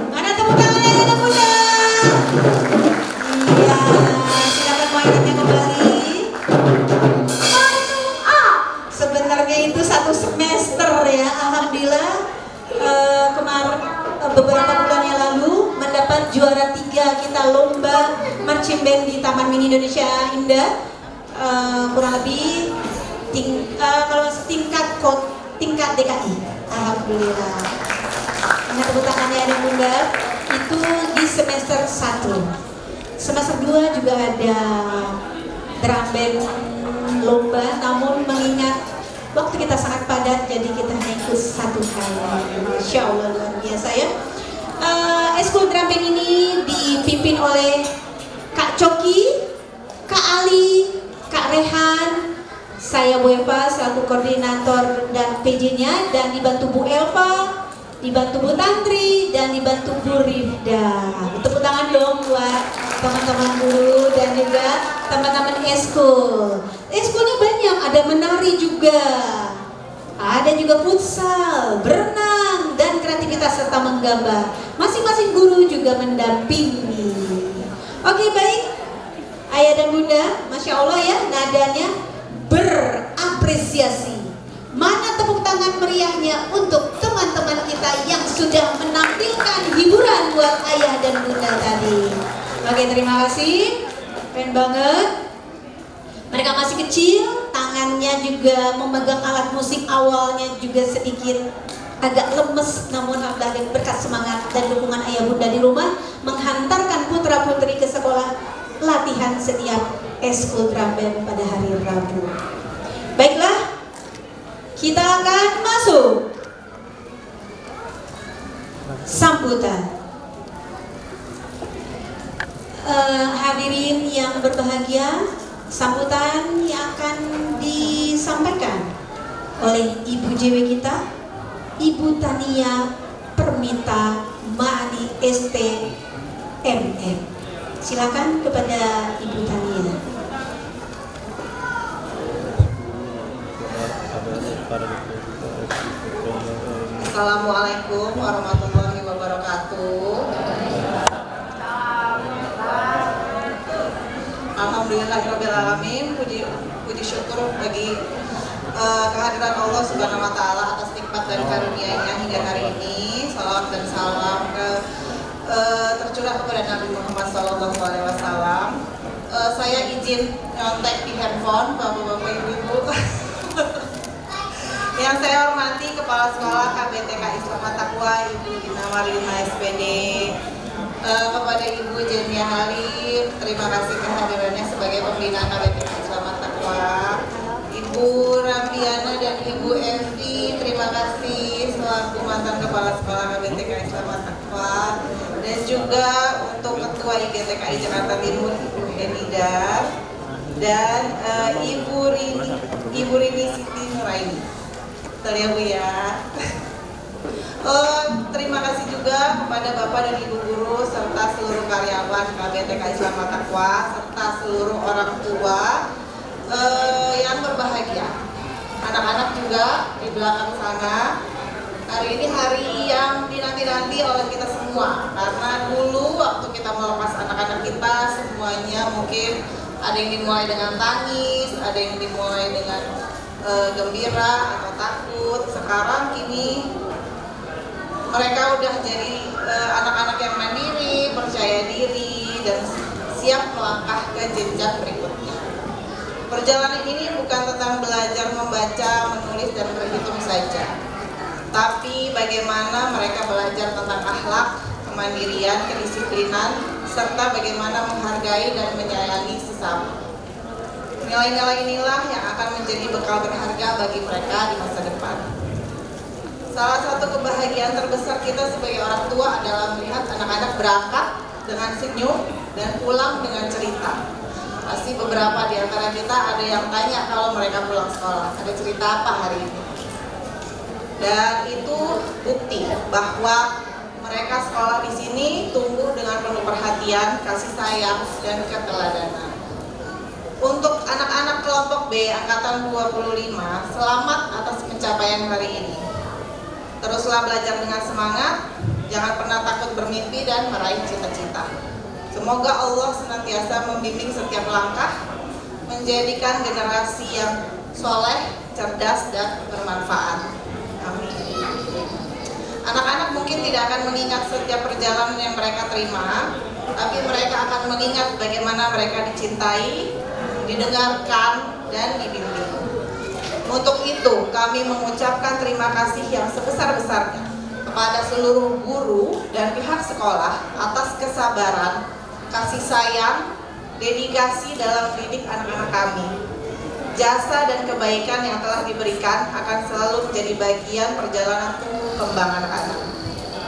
Speaker 1: Mana tepuk tangannya anak muda? Iya, silakan mainannya kembali. Sebenarnya itu 1 semester ya, alhamdulillah. Kemarin beberapa bulan yang lalu mendapat juara 3 kita lomba marching band di Taman Mini Indonesia Indah. Kurang lebih kalau tingkat DKI, alhamdulillah. Nah, tepuk tangannya anak muda itu di semester 1. Semester 2 juga ada drum band lomba, namun mengingat waktu kita sangat padat, jadi kita hanya ikut 1 kali. Masya Allah, luar biasa ya. Eskul drum band ini dipimpin oleh Kak Coki, Kak Ali, Kak Rehan, saya Bu Eva selaku koordinator dan PJ-nya, dan dibantu Bu Elva, dibantu Bu Tantri, dan dibantu Bu Rifda. Tepuk tangan dong buat teman-teman guru dan juga teman-teman eskul. Eskulnya banyak, ada menari juga, ada juga futsal, berenang, dan kreativitas serta menggambar. Masing-masing guru juga mendampingi. Oke, baik ayah dan bunda, Masya Allah ya, nadanya berapresiasi. Mana tepuk tangan meriahnya untuk teman-teman kita yang sudah menampilkan hiburan buat ayah dan bunda tadi. Oke, terima kasih, keren banget. Mereka masih kecil, tangannya juga memegang alat musik, awalnya juga sedikit agak lemes, namun alhamdulillah berkat semangat dan dukungan ayah bunda di rumah menghantarkan putra putri ke sekolah latihan setiap eskul drum band pada hari Rabu. Baiklah, kita akan masuk sambutan. Hadirin yang berbahagia, sambutan yang akan disampaikan oleh Ibu JW kita, Ibu Tania Permita Ma'ani STMM. Silakan kepada Ibu Tania.
Speaker 3: Assalamualaikum warahmatullahi wabarakatuh. Alhamdulillahirrahmanirrahim. Puji syukur bagi kehadiran Allah Subhanahu wa Ta'ala atas nikmat dan karunia-Nya hingga hari ini. Salawat dan salam tercurah kepada Nabi Muhammad SAW. Saya izin nyontek di handphone bapak-bapak ibu-ibu. Yang saya hormati Kepala Sekolah KBTKI Selamat Takwa Ibu Dina Marlina SPD, kepada Ibu Jenia Halim, terima kasih kehadirannya sebagai pembina KBTKI Selamat Takwa. Ibu Rambiana dan Ibu Evi, terima kasih selaku mantan Kepala Sekolah KBTKI Selamat Takwa. Dan juga untuk Ketua IGTKI Jakarta Timur Ibu Henida dan Ibu Rini Siti Nuraini. Betul ya Bu ya. Terima kasih juga kepada Bapak dan Ibu guru serta seluruh karyawan KBTKI Selamat Takwa serta seluruh orang tua yang berbahagia. Anak-anak juga di belakang sana. Hari ini hari yang dinanti-nanti oleh kita semua, karena dulu waktu kita melepas anak-anak kita semuanya mungkin ada yang dimulai dengan tangis, ada yang dimulai dengan gembira atau takut. Sekarang kini Mereka udah jadi anak-anak yang mandiri, percaya diri, dan siap melangkah ke jenjang berikutnya. Perjalanan ini bukan tentang belajar membaca, menulis, dan berhitung saja, tapi bagaimana mereka belajar tentang akhlak, kemandirian, kedisiplinan, serta bagaimana menghargai dan menyayangi sesama. Nilai-nilai inilah yang akan menjadi bekal berharga bagi mereka di masa depan. Salah satu kebahagiaan terbesar kita sebagai orang tua adalah melihat anak-anak berangkat dengan senyum dan pulang dengan cerita. Pasti beberapa di antara kita ada yang tanya kalau mereka pulang sekolah, ada cerita apa hari ini? Dan itu bukti bahwa mereka sekolah di sini tumbuh dengan penuh perhatian, kasih sayang, dan keteladanan. Untuk anak-anak kelompok B angkatan 25, selamat atas pencapaian hari ini. Teruslah belajar dengan semangat, jangan pernah takut bermimpi dan meraih cita-cita. Semoga Allah senantiasa membimbing setiap langkah, menjadikan generasi yang soleh, cerdas, dan bermanfaat. Amin. Anak-anak mungkin tidak akan mengingat setiap perjalanan yang mereka terima, tapi mereka akan mengingat bagaimana mereka dicintai, didengarkan, dan dibimbing. Untuk itu, kami mengucapkan terima kasih yang sebesar-besarnya kepada seluruh guru dan pihak sekolah atas kesabaran, kasih sayang, dedikasi dalam mendidik anak-anak kami. Jasa dan kebaikan yang telah diberikan akan selalu menjadi bagian perjalanan tumbuh kembang anak-anak.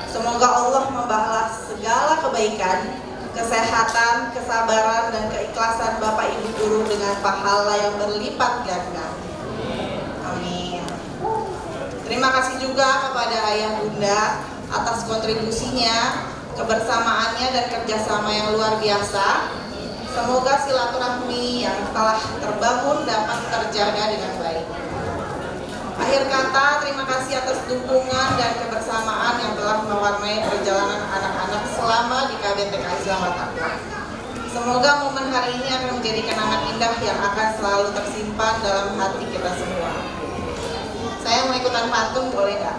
Speaker 3: Semoga Allah membalas segala kebaikan, kesehatan, kesabaran, dan keikhlasan Bapak Ibu guru dengan pahala yang berlipat ganda. Amin. Terima kasih juga kepada Ayah Bunda atas kontribusinya, kebersamaannya, dan kerjasama yang luar biasa. Semoga silaturahmi yang telah terbangun dapat terjaga dengan baik. Akhir kata, terima kasih atas dukungan dan kebersamaan yang telah mewarnai perjalanan anak-anak selama di KBTK Islam Taqwa. Semoga momen hari ini akan menjadi kenangan indah yang akan selalu tersimpan dalam hati kita semua. Saya mau ikutan pantun, boleh nggak?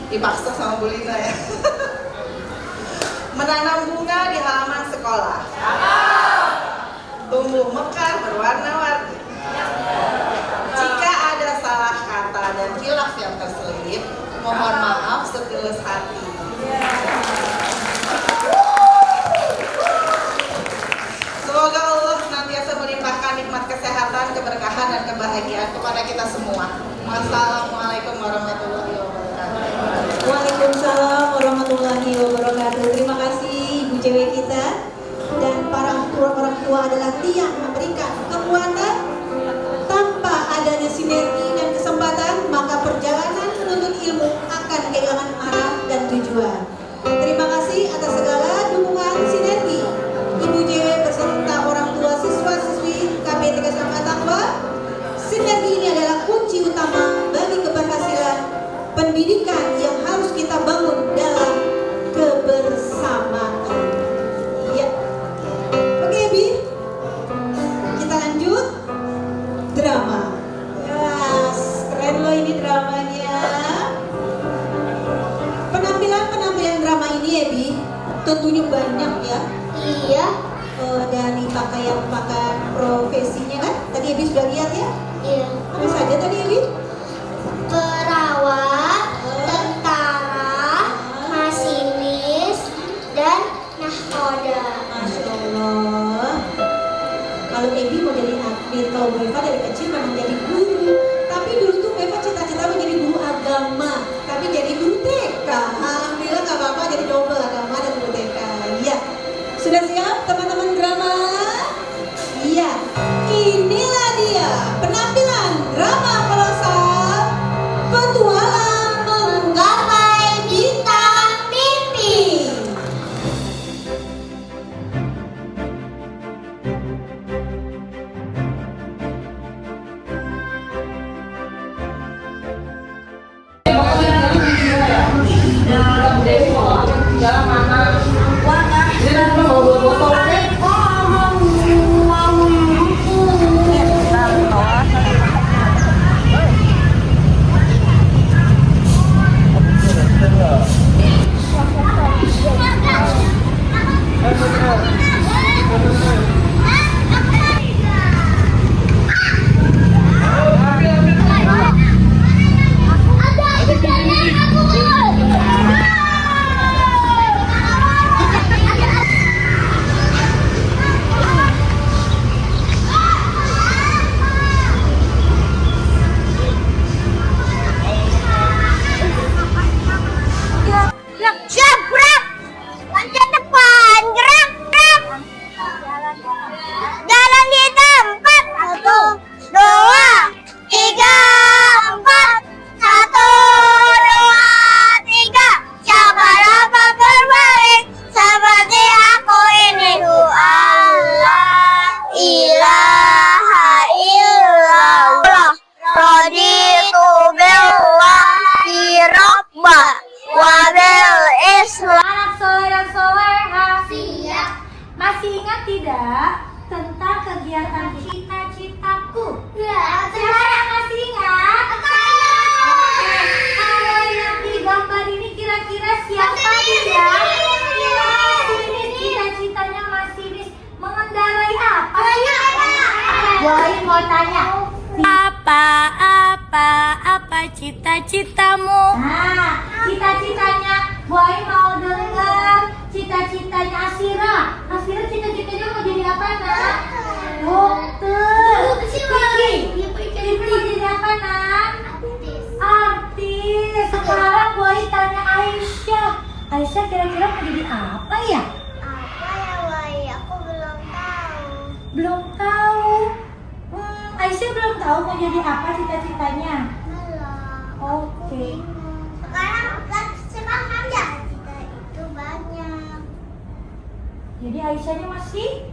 Speaker 3: Dipaksa sama Bu Lina ya. Menanam bunga di halaman sekolah, tumbuh mekar berwarna-warni. Jika ada salah kata dan khilaf yang terselip, mohon maaf setulus hati. Semoga Allah senantiasa melimpahkan nikmat kesehatan, keberkahan, dan kebahagiaan kepada kita semua. Wassalamualaikum warahmatullahi wabarakatuh.
Speaker 1: Waalaikumsalam warahmatullahi wabarakatuh. Terima kasih Ibu cewek kita. Dan para orang tua adalah tiang memberikan kekuatan. Tanpa adanya sinergi dan kesempatan, maka perjalanan menuntut ilmu akan kehilangan arah dan tujuan. Terima kasih atas segala dukungan sinergi Ibu cewek beserta orang tua siswa-siswi KBTK Islam Taqwa. Sinergi ini adalah kunci utama bagi keberhasilan pendidikan yang harus kita bangun dalam kebersamaan. Ya, oke Bi, kita lanjut drama. Yes, keren loh ini dramanya. Penampilan drama ini ya Bi, tentunya banyak ya.
Speaker 2: Iya.
Speaker 1: Dari pakaian profesinya kan, tadi Ebi sudah lihat ya.
Speaker 2: Iya.
Speaker 1: Apa saja tadi Ebi?
Speaker 2: Perawat, tentara, masinis, dan nahkoda.
Speaker 1: Masya Allah. Kalau Ebi mau jadi atlet, kalau Beva dari kecil memang jadi guru. Tapi dulu tuh Beva cita-cita menjadi guru agama, tapi jadi guru TK. Alhamdulillah nggak apa-apa, jadi double agama dan guru TK. Iya. Sudah siap teman-teman drama? Iya. Inilah dia penampilan drama kolosal
Speaker 2: tanya.
Speaker 4: Apa cita-citamu?
Speaker 2: Nah, cita-citanya Boy mau dengar cita-citanya Asira. Asira cita-citanya mau jadi apa, Nak? Dokter. Kiki jadi apa, Nak? Artis. Sekarang Boy tanya Aisyah. Aisyah kira-kira mau jadi apa ya?
Speaker 5: Apa ya, Wai? Aku belum tahu.
Speaker 2: Belum tahu. Aisyah belum tahu mau jadi apa cita-citanya.
Speaker 5: Belum.
Speaker 2: Oke.
Speaker 5: Sekarang aja. Cita itu banyak.
Speaker 2: Jadi Aisyahnya masih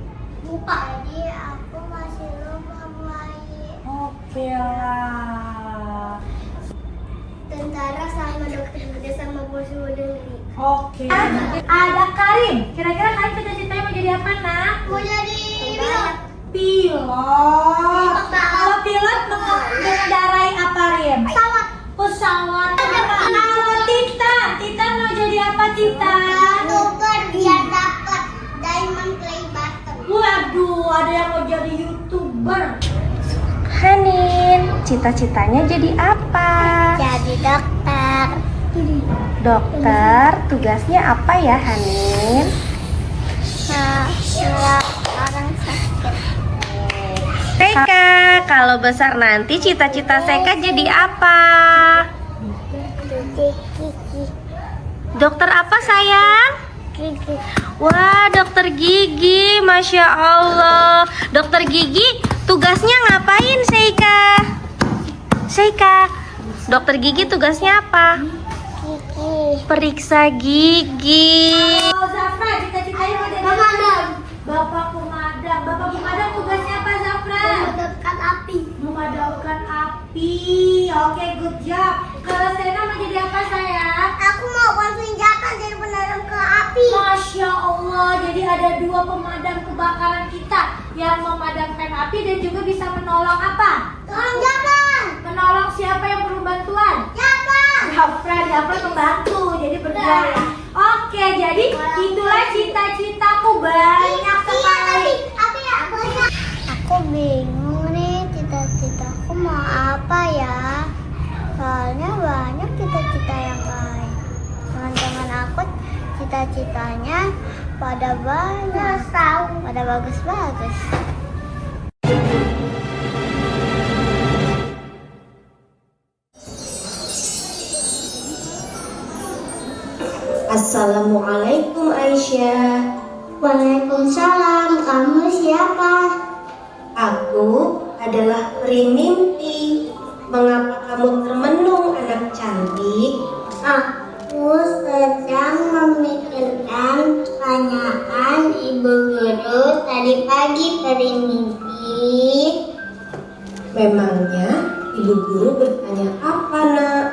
Speaker 5: Lupa. Jadi aku masih lupa, Wai.
Speaker 2: oke lah.
Speaker 5: Tentara sama dokter muda sama polisi muda negeri.
Speaker 2: Oke. Ada Karim. Kira-kira Karim cita-citanya mau jadi apa, Nak?
Speaker 5: Mau jadi pilot.
Speaker 2: Pilot. Kalau pilot mengendarai apa, Rim?
Speaker 5: Pesawat.
Speaker 2: Pesawat. Kalau Tita mau jadi apa, Tita?
Speaker 5: YouTuber biar dapat diamond play button.
Speaker 2: Waduh, ada yang mau jadi YouTuber.
Speaker 4: Hanin, cita-citanya jadi apa?
Speaker 5: Jadi dokter.
Speaker 4: Dokter, tugasnya apa ya Hanin?
Speaker 5: Orang sakit.
Speaker 4: Seka, kalau besar nanti cita-cita Seka jadi apa?
Speaker 5: Gigi.
Speaker 4: Dokter apa sayang?
Speaker 5: Gigi.
Speaker 4: Wah, dokter gigi, Masya Allah. Dokter gigi, tugasnya ngapain Seika? Seika, dokter gigi tugasnya apa?
Speaker 5: Gigi.
Speaker 4: Periksa gigi.
Speaker 2: Oh, Zafra, cita-citanya mau jadi
Speaker 5: Pemadam.
Speaker 2: Bapak pemadam. Bapak pemadam tugasnya apa, Zafra?
Speaker 5: Memadamkan api.
Speaker 2: Memadamkan api. Oke, good job. Kalau Sena mau jadi apa, sayang?
Speaker 5: Aku mau bantuin Jaka jadi pemadam ke api.
Speaker 2: Masya Allah, jadi ada 2 pemadam kebakaran kita yang memadamkan api dan juga bisa menolong apa?
Speaker 5: Tolong Jaka.
Speaker 2: Menolong siapa yang perlu bantuan?
Speaker 5: Jaka.
Speaker 2: Zafra membantu, jadi berdaya. Oke, jadi itulah cita-citaku banyak sekali.
Speaker 5: Api ya banyak. Aku bingung nih cita-citaku mau apa ya. Soalnya banyak cita-cita yang lain. Teman-teman aku cita-citanya pada banyak, pada bagus-bagus.
Speaker 1: Assalamualaikum Aisyah.
Speaker 5: Waalaikumsalam, kamu siapa?
Speaker 1: Aku adalah peri mimpi. Mengapa kamu termenung, anak cantik?
Speaker 5: Aku sedang memikirkan pertanyaan ibu guru tadi pagi peri mimpi.
Speaker 1: Memangnya ibu guru bertanya apa, Nak?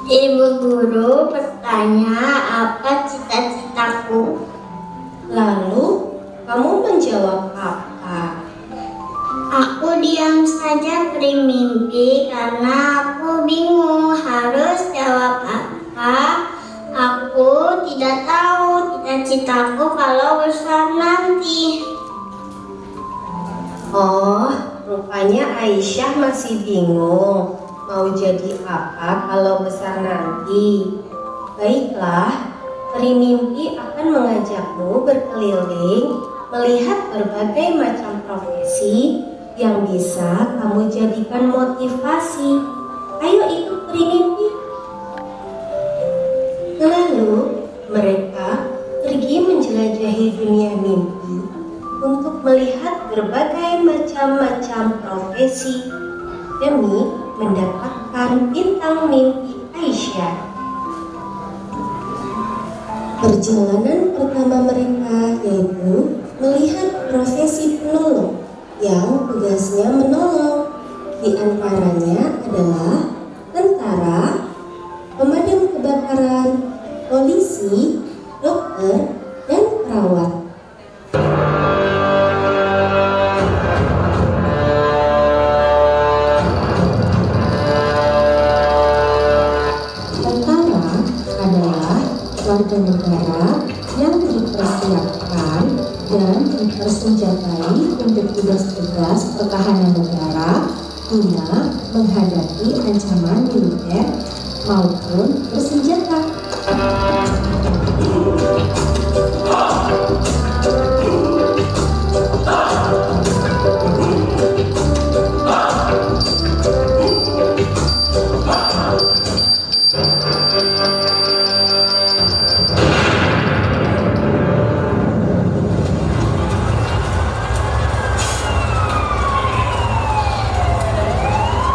Speaker 5: Ibu guru bertanya apa cita-citaku.
Speaker 1: Lalu kamu menjawab apa?
Speaker 5: Aku diam saja peri mimpi karena aku bingung harus jawab apa. Aku tidak tahu cita-citaku kalau besar nanti.
Speaker 1: Oh, rupanya Aisyah masih bingung mau jadi apa kalau besar nanti. Baiklah, peri mimpi akan mengajakmu berkeliling melihat berbagai macam profesi yang bisa kamu jadikan motivasi. Ayo ikut peri mimpi. Lalu mereka pergi menjelajahi dunia mimpi untuk melihat berbagai macam-macam profesi demi mendapatkan bintang mimpi Aisyah. Perjalanan pertama mereka yaitu melihat profesi penolong yang tugasnya menolong. Di antaranya adalah tentara, pemadam kebakaran, polisi, dokter, dan perawat. Warga negara yang dipersiapkan dan dipersiapkan
Speaker 6: senjatai untuk tugas-tugas pertahanan negara guna menghadapi ancaman militer maupun bersenjata.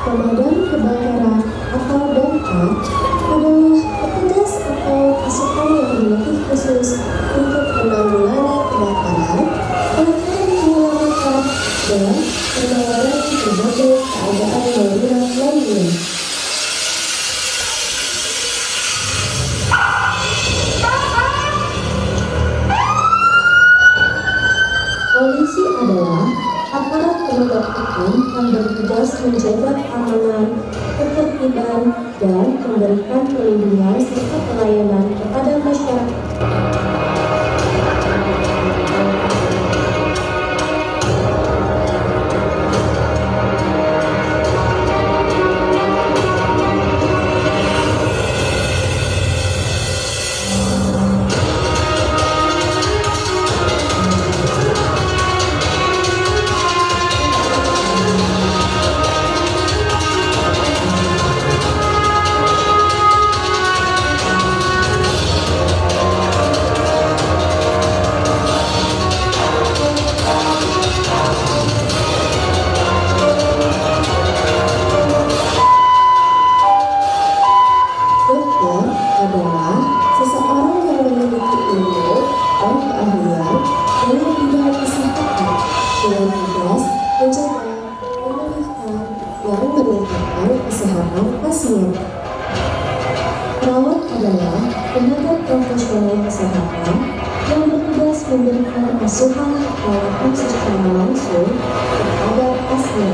Speaker 6: Pemadam kebakaran atau damkar adalah petugas atau pasukan yang berlatih khusus untuk menanggulangi kebakaran, menyelamatkan dan menangani berbagai keadaan darurat lainnya. Polisi adalah aparat penegak hukum yang bertugas menjaga keamanan, ketertiban, dan memberikan perlindungan serta pelayanan kepada masyarakat. Dokter adalah seseorang yang memiliki ilmu dan keahlian dalam bidang kesehatan dengan tugas menjaga, memulihkan, dan meningkatkan kesehatan pasien. Perawat adalah tenaga profesional kesehatan yang bertugas memberikan asuhan perawatan secara langsung kepada pasien.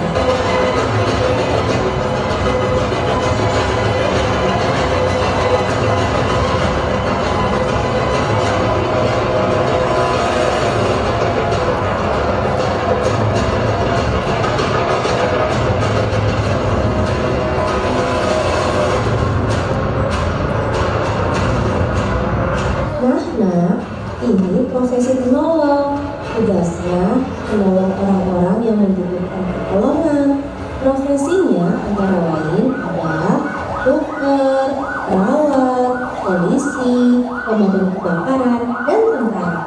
Speaker 6: Nah, ini profesi penolong. Tugasnya menolong orang-orang yang membutuhkan pertolongan. Profesinya antara lain adalah dokter, perawat, polisi, pemadam kebakaran, dan tentara.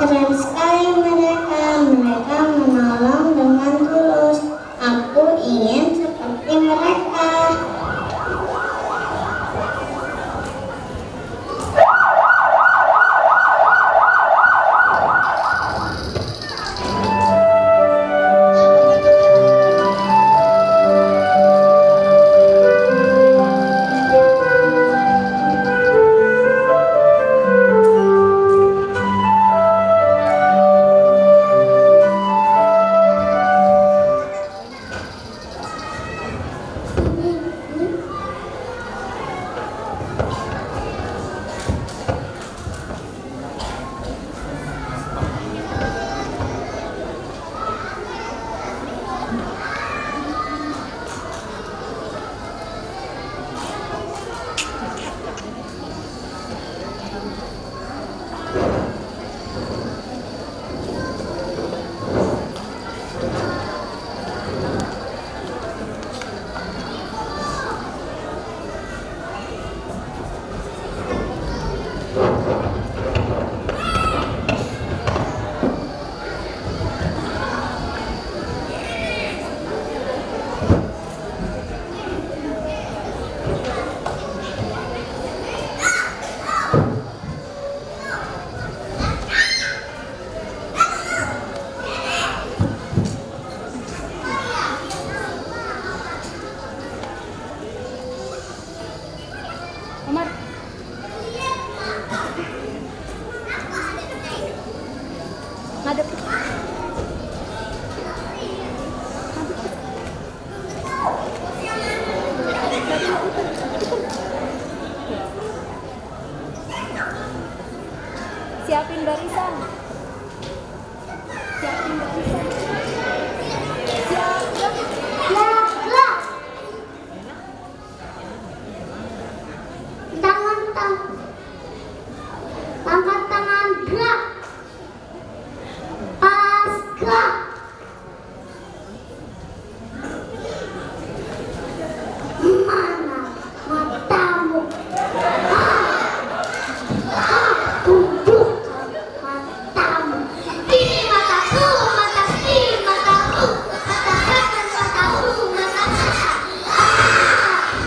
Speaker 2: Keren sekali mereka menolong dengan tulus. Aku ingin seperti mereka.
Speaker 5: Siapin barisan. Siapin
Speaker 2: datang. Angkat tangan, gerak. Pas, gerak. Mana matamu? Tunduk matamu. Ini mataku, mata kiri, mataku, mata kanan, mataku, mata kanan.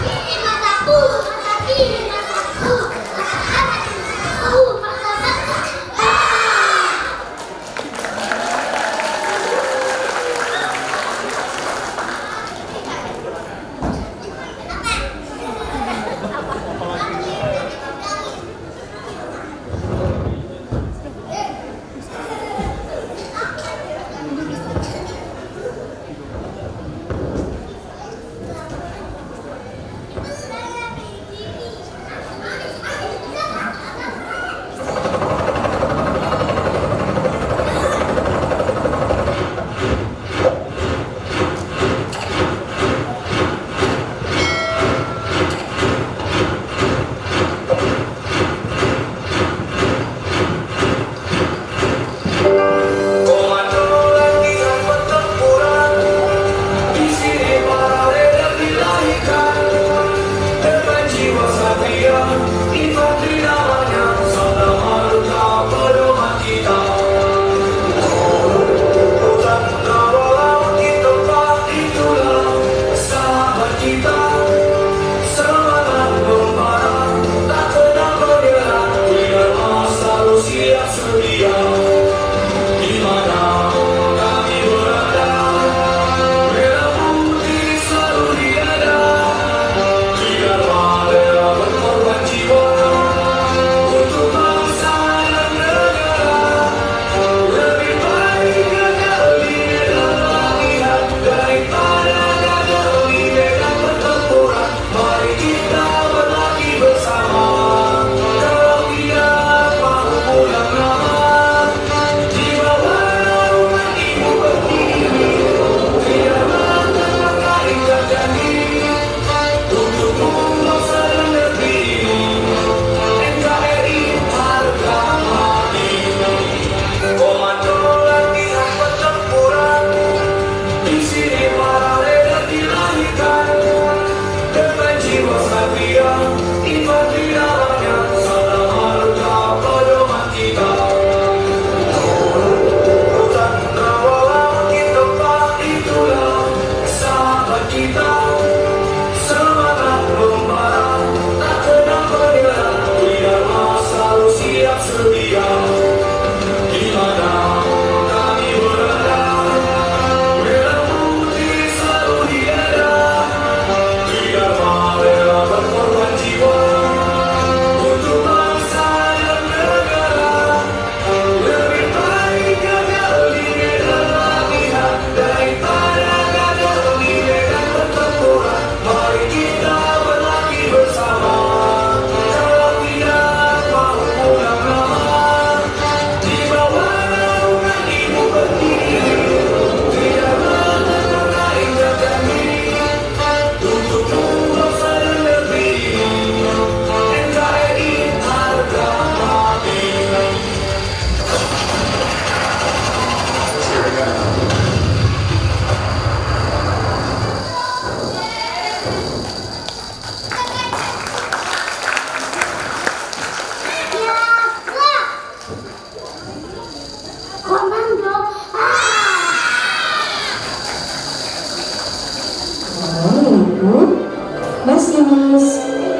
Speaker 2: Ini mataku, mata kiri, mataku, mata kanan, mataku, mata kanan.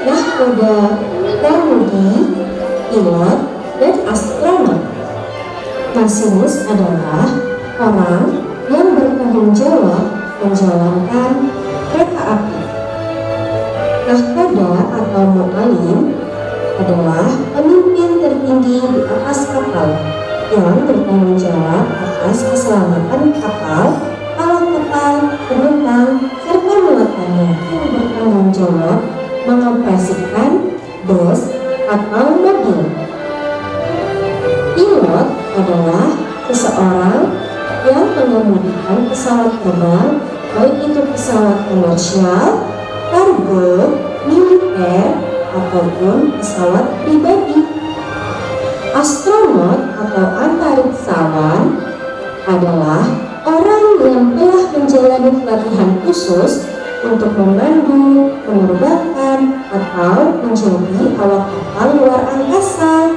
Speaker 6: Nahkoda, Pramudi, Pilot, dan astronot. Masinis adalah orang yang bertanggung jawab menjalankan kereta api. Nahkoda atau mu'alim adalah pemimpin tertinggi di atas kapal yang bertanggung jawab atas keselamatan kapal, awak kapal, penumpang, serta muatannya, yang bertanggung jawab mengoperasikan bus atau mobil. Pilot adalah seseorang yang mengemudikan pesawat terbang, baik itu pesawat komersial, kargo, militer, ataupun pesawat pribadi. Astronot atau antariksawan adalah orang yang telah menjalani pelatihan khusus untuk memandu, menerbangkan, atau menjadi awak kapal luar angkasa.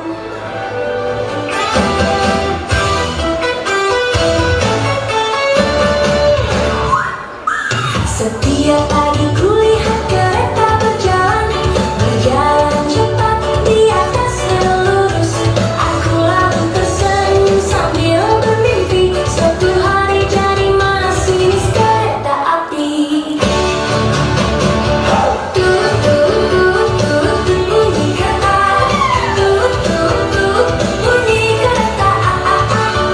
Speaker 2: Setiap pagi kulihat kereta berjalan cepat di atas lurus. Aku lalu tersenyum sambil bermimpi suatu hari jadi masinis kereta api. Tut tut tut tut bunyi kereta, tut tut tut bunyi kereta.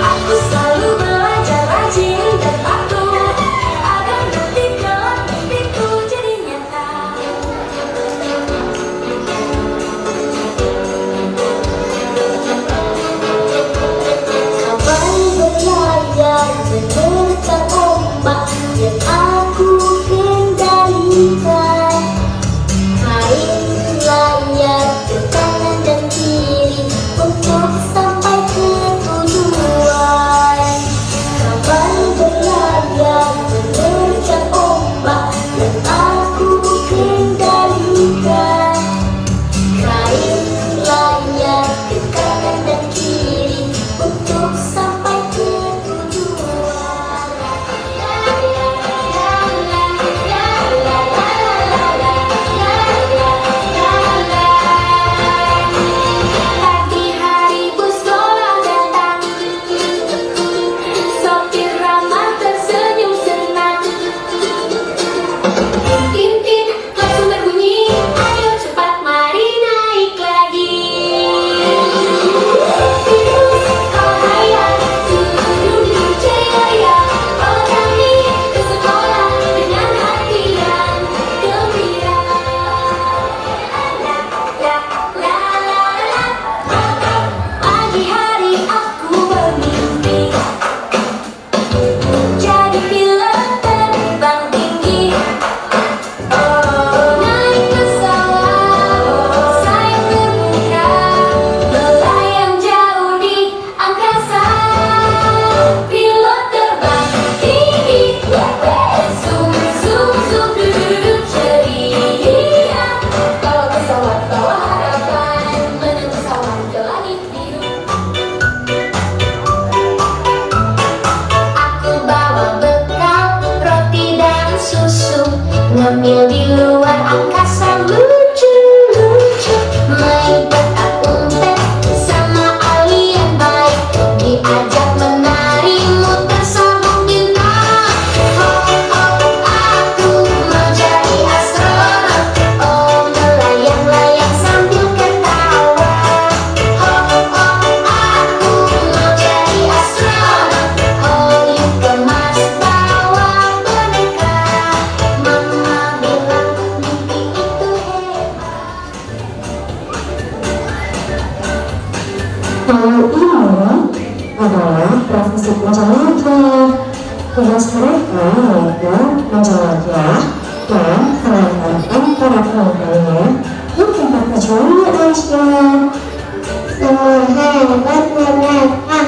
Speaker 2: Aku selalu belajar rajin dan patuh agar nanti kelak mimpiku jadi nyata. Kapan berlayar menerjang ombak yang aku kendalikan. Kain layar ke kanan dan kiri untuk sampai ke tujuan. Kapan berlayar menerjang ombak yang aku kendalikan. Kain layar ke kanan dan kiri untuk sampai ke tujuan. Pagi hari bus sekolah datang, sopir ramah tersenyum senang. Tin-tin langsung berbunyi, ayo cepat mari naik lagi. Virus kau hayat, duduk ceria, bawa kami ke sekolah dengan hati yang gembira. Pagi hari aku bermimpi jadi pilot terbang tinggi. Naik pesawat, sayap terbuka, melayang jauh di angkasa. Pilot terbang tinggi, zoom zoom zoom, duduk ceria. Bawa pesawat, bawa harapan, menembus awan ke langit biru. Aku bawa bekal, roti dan susu, ngemil di luar angkasa lucu-lucu. Main petak umpet sama alien baik, diajak menari muter sabung bintang. Oh oh aku mau jadi astronot, oh melayang-layang sambil ketawa. Oh oh aku mau jadi astronot, oh yuk ke Mars bawa boneka. Mama bilang mimpi itu hebat.
Speaker 6: Yang ini adalah profesi penjelajah. Tugas mereka yaitu menjelajah dan mengantarkan para penumpangnya ke tempat tujuan Aisyah.
Speaker 2: Hebat mereka.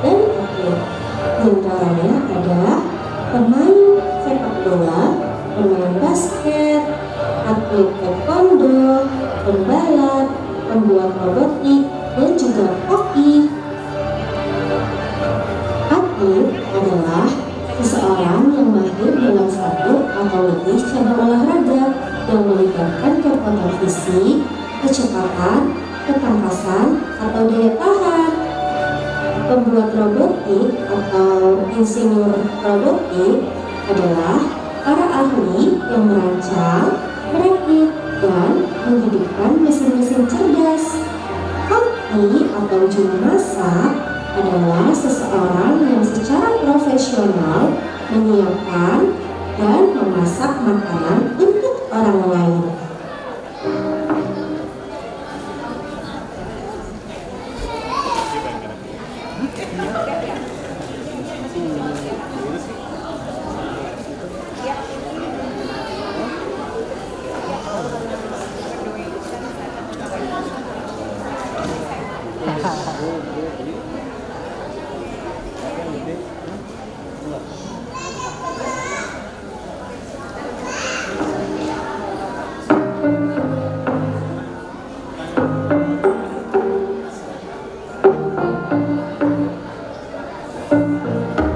Speaker 6: dan atlet. Di antaranya ada pemain sepak bola, pemain basket, atlet taekwondo, pembalap, pembuat robotik, dan juga koki. Atlet adalah seseorang yang mahir dalam satu atau lebih cabang olahraga yang melibatkan kekuatan fisik, kecepatan, ketangkasan, atau daya tahan. Pembuat robotik atau insinyur robotik adalah para ahli yang merancang, merakit, dan menghidupkan mesin-mesin cerdas. Koki atau juru masak adalah seseorang yang secara profesional menyiapkan dan memasak makanan untuk orang lain.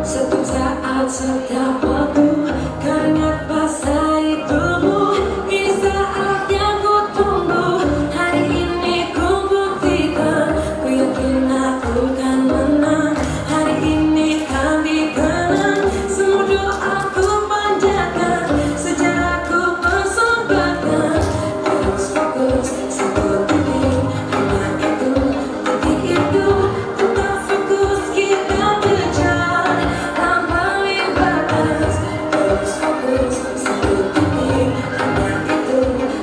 Speaker 7: Setiap saat, setiap waktu, keringat basahi tubuh. Ini saat yang ku tunggu. Hari ini ku buktikan, ku yakin aku kan menang. Hari ini kan dikenang, semua doaku panjatkan, sejarahku persembahkan. Terus fokus, satu titik, hanya itu, titik itu. Tetap fokus, kita kejar lampaui batas. Terus fokus, satu titik, hanya itu,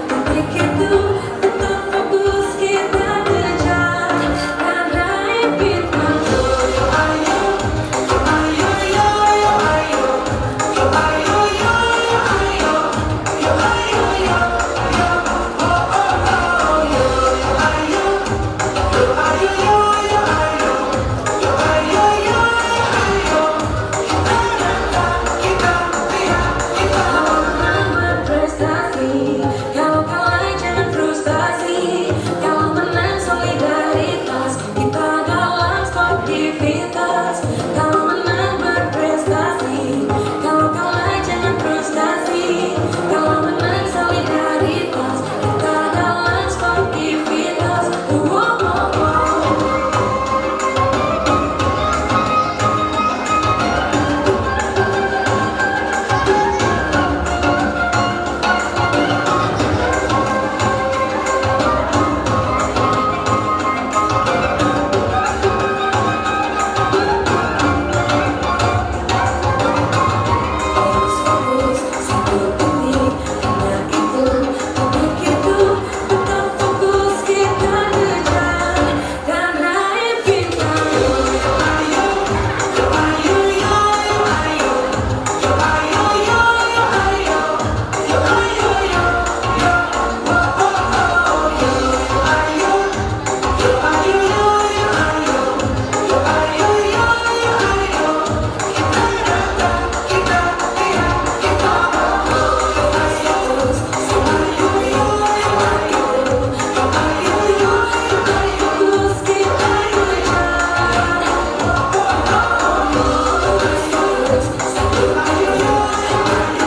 Speaker 7: titik itu. Tetap fokus, kita kejar dan raih bintang. Yo ayo, yo ayo, yo yo ayo, yo ayo, yo yo ayo, yo ayo, yo yo, oh oh oh, yo ayo, yo ayo, yo yo ayo, yo ayo, yo ayo. Kita lihat, kita menang berprestasi. Kalau kalah jangan frustasi. Kalau menang solidaritas, kita dalam sportivitas. Kalau menang berprestasi, kalau kalah jangan frustasi. Kalau menang solidaritas, kita dalam sportivitas. Wow, wow, wow. Fokus, fokus, satu titik, hanya itu, titik itu. Tetap fokus, kita kejar dan raih bintang. Yo ayo, yo ayo, yo yo ayo, yo ayo, yo yo ayo, yo ayo, yo yo, oh oh oh, yo ayo, yo ayo, yo yo ayo, yo ayo, yo yo ayo. Kita datang, kita lihat, kita fokus, ayo, yo ayo, yo ayo, yo fokus, kita kejar. Satu ayo, yo ayo,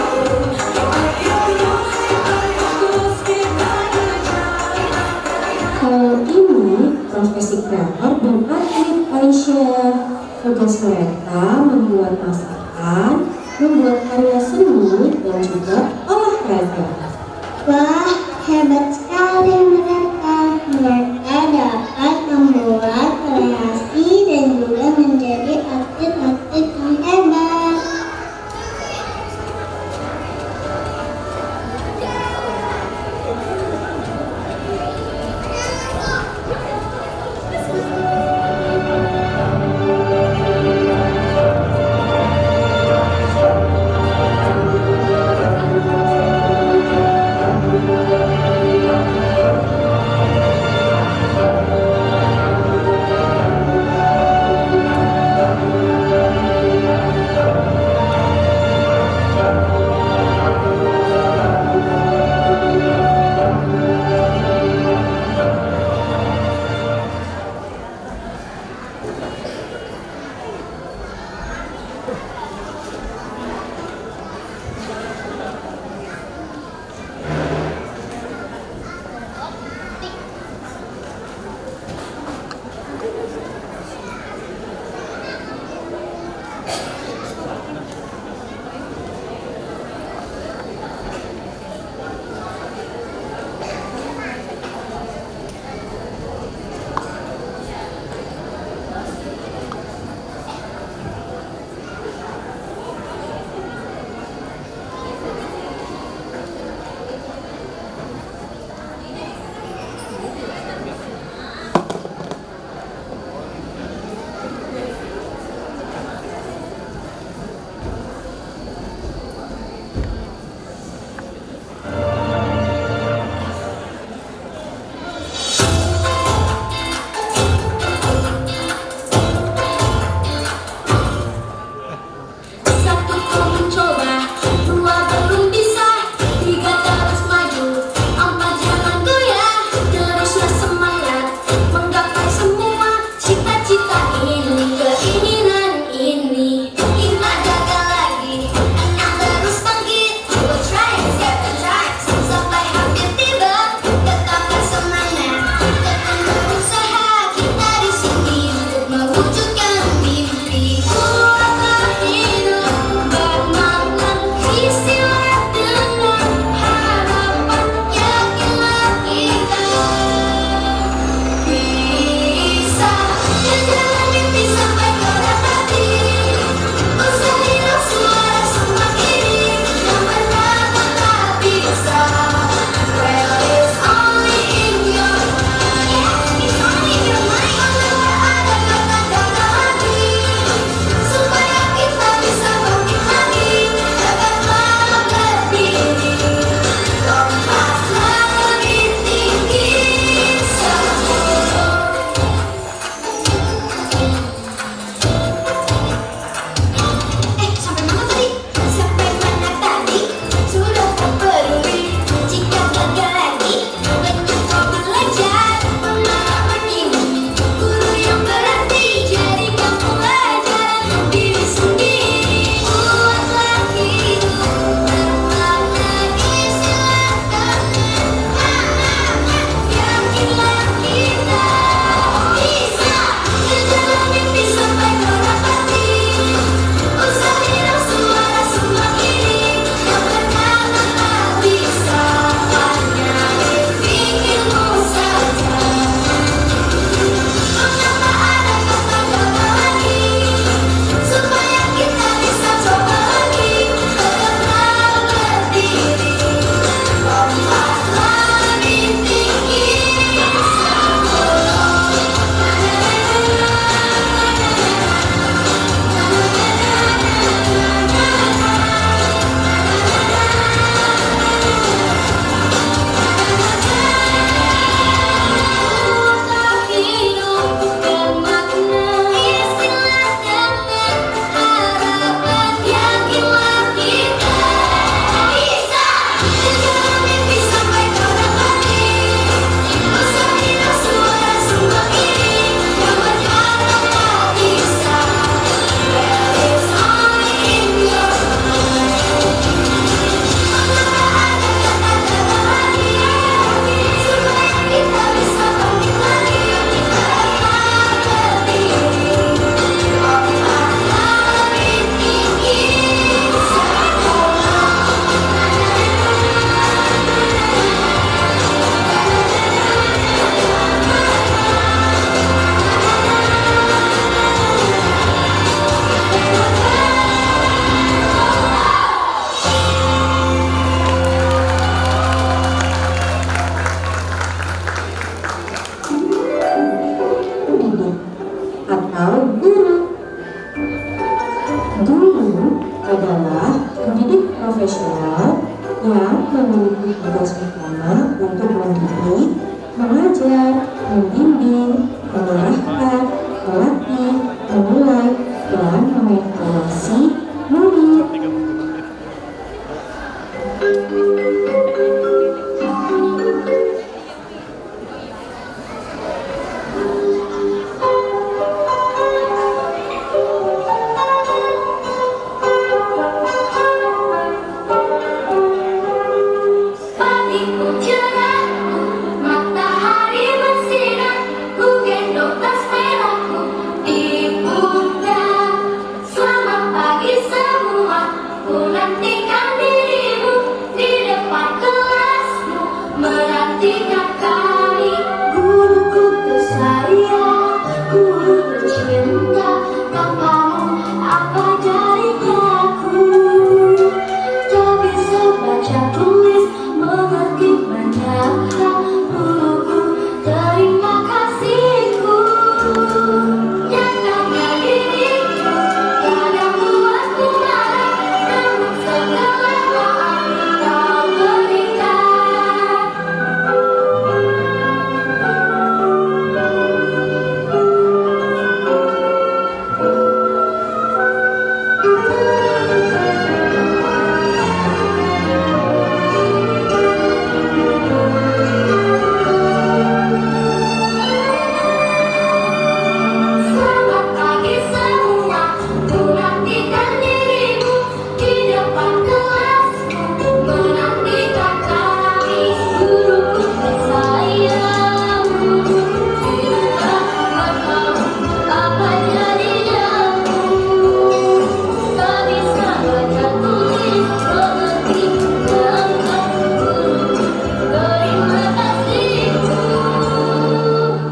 Speaker 7: yo ayo, yo fokus, kita kejar.
Speaker 6: Kalau ini profesi kreator dan atlet Aisyah. Tugas mereka membuat masakan, membuat karya seni, dan juga olahraga.
Speaker 2: Wah, hebat sekali mereka. Mereka dapat membuat kreasi dan juga menjadi atlet-atlet yang hebat.
Speaker 6: adalah pendidik profesional yang memiliki tugas utama untuk mendidik, mengajar, membimbing, mengarahkan, melatih, memulai, dan mengevaluasi murid.
Speaker 7: Pagiku cerahku, matahari bersinar, ku gendong tas merahku di pundak. Selamat pagi semua, ku nantikan dirimu di depan kelasmu, menantikan kami. Guruku tersayang, guru tercinta, tanpamu apa jadinya aku? Tak bisa baca tulis, mengerti banyak hal, guruku terima kasihku. Nyatakan diriku, kadang buatku marah, namun segala maaf kau berikan. Selamat pagi semua, ku nantikan dirimu di depan kelasmu, menantikan kami. Guruku tersayang, cinta tanpamu apa jadinya aku? Tak bisa baca tulis, mengerti banyak, guruku terima kasihku.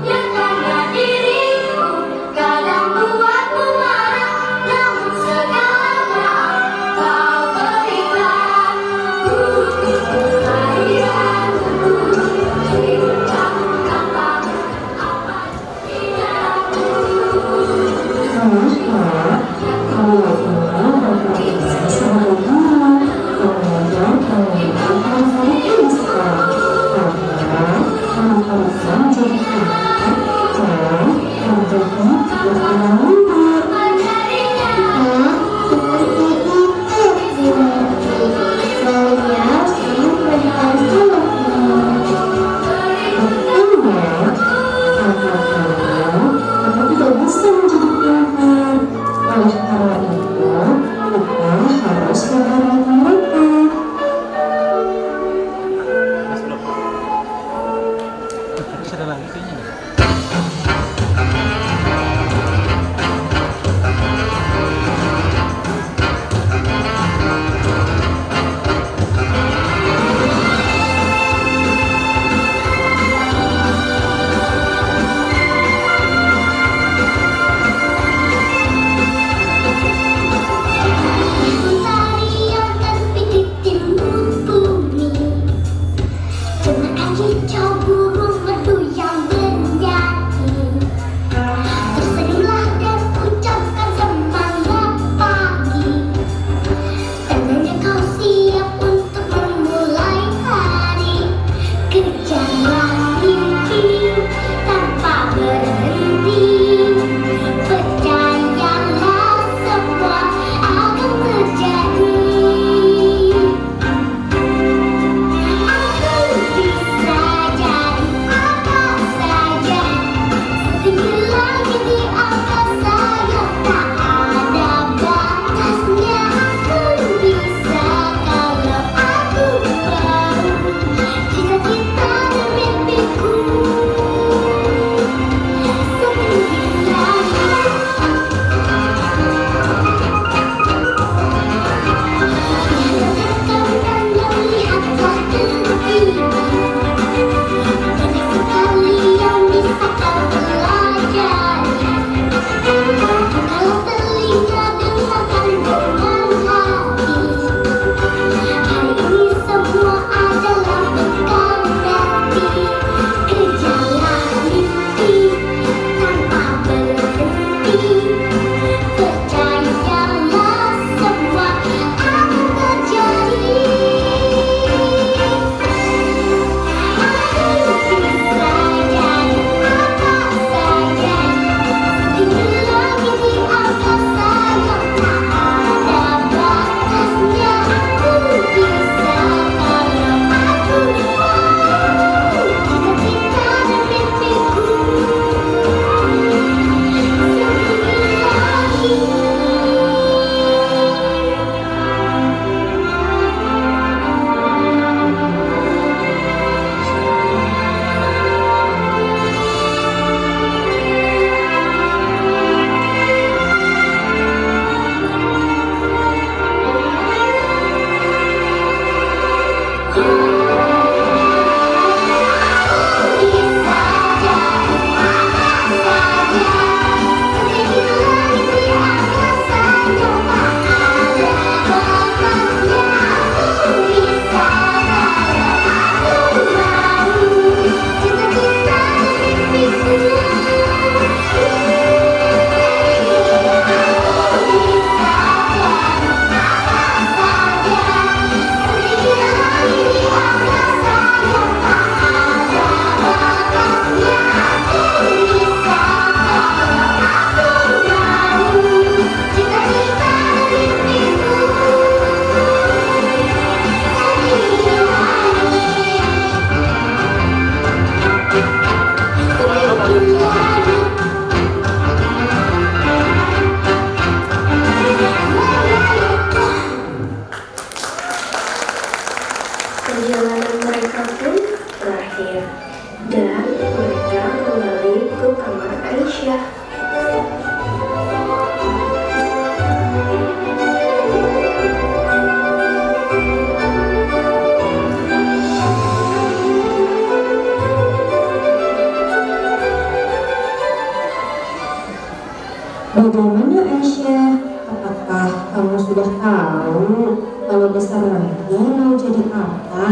Speaker 7: Nyatakan diriku, kadang buatmu marah, namun segala maaf kau berikan. Guruku tersayang, cinta tanpamu apa jadinya aku? Apa jadinya
Speaker 6: harus menghargai mereka. sudah tahu kalau besar nanti mau jadi apa?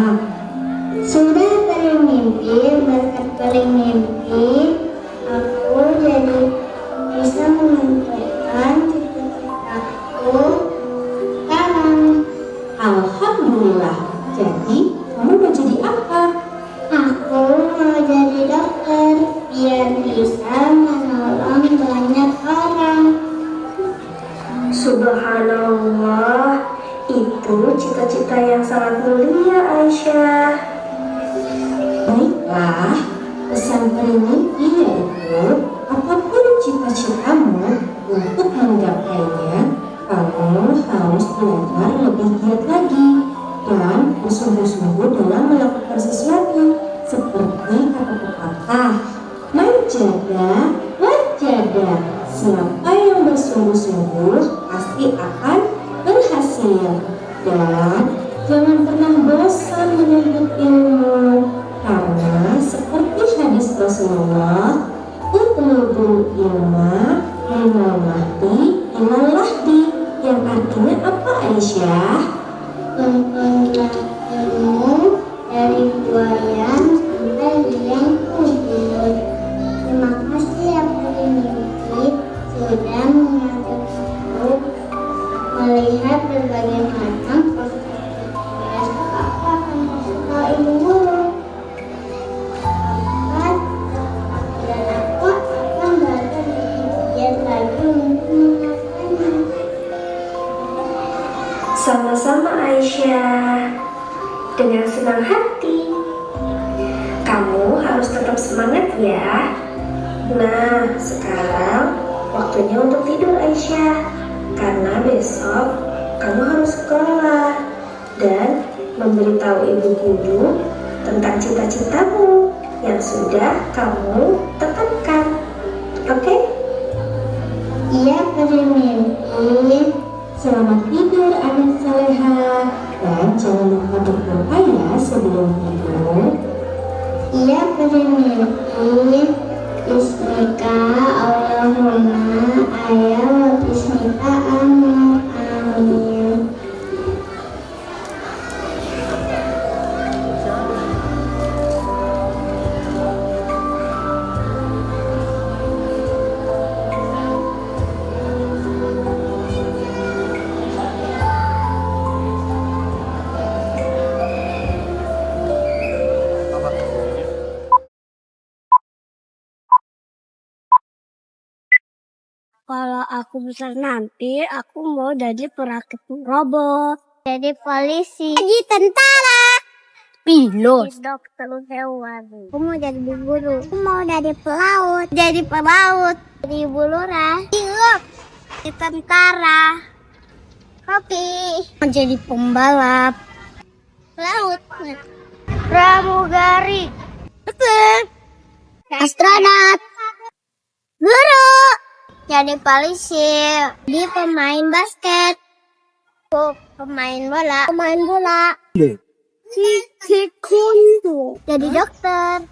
Speaker 2: Sudah bermimpi, berkat bermimpi, aku jadi bisa menyampaikan cita-citaku sekarang.
Speaker 6: Alhamdulillah. Jadi kamu mau jadi apa?
Speaker 2: Aku mau jadi dokter biar bisa menolong banyak orang.
Speaker 4: Subhanallah, itu cita-cita yang sangat mulia Aisyah.
Speaker 6: Baiklah, pesan bermimpi yaitu apapun cita-citamu untuk menggapainya, kamu harus belajar lebih giat lagi dan bersungguh-sungguh dalam melakukan sesuatu seperti kata pepatah, menjaga, menjaga. Siapa yang bersungguh-sungguh pasti akan berhasil. Dan jangan pernah bosan menuntut ilmu, karena seperti hadis Rasulullah, utlubul ilma minal mahdi ilal lahdi, yang artinya apa Aisyah?
Speaker 2: Tuntutlah ilmu dari buayan sampai liang kubur. Terima kasih yang bermimpi sudah mengajakku melihat berbagai macam proses apa akan suka ibu guru. Dan aku akan belajar lebih giat lagi untuk melakukannya.
Speaker 4: Sama-sama Aisyah, dengan senang hati. Kamu harus tetap semangat ya. Nah, sekarang waktunya untuk tidur Aisyah, karena besok kamu harus sekolah dan memberitahu ibu guru tentang cita-citamu yang sudah kamu tetapkan. Oke?
Speaker 2: Ia bermimpi.
Speaker 6: Selamat tidur anak saleha, dan jangan lupa berdoa ya sebelum tidur.
Speaker 2: Ia bermimpi. Bismika Allahumma ayah wa bismika amin. Amin.
Speaker 5: Kalau aku besar nanti, aku mau jadi perakit robot. Jadi polisi. Jadi tentara. Pilot. Jadi dokter hewan. Aku mau jadi guru. Aku mau jadi pelaut. Jadi pelaut. Jadi ibu lurah. Pilot. Jadi tentara. Kopi. Mau jadi pembalap. Laut. Pramugari. Betul. Astronot. Guru. Jadi polisi, jadi pemain basket, pemain bola, taekwondo, jadi dokter,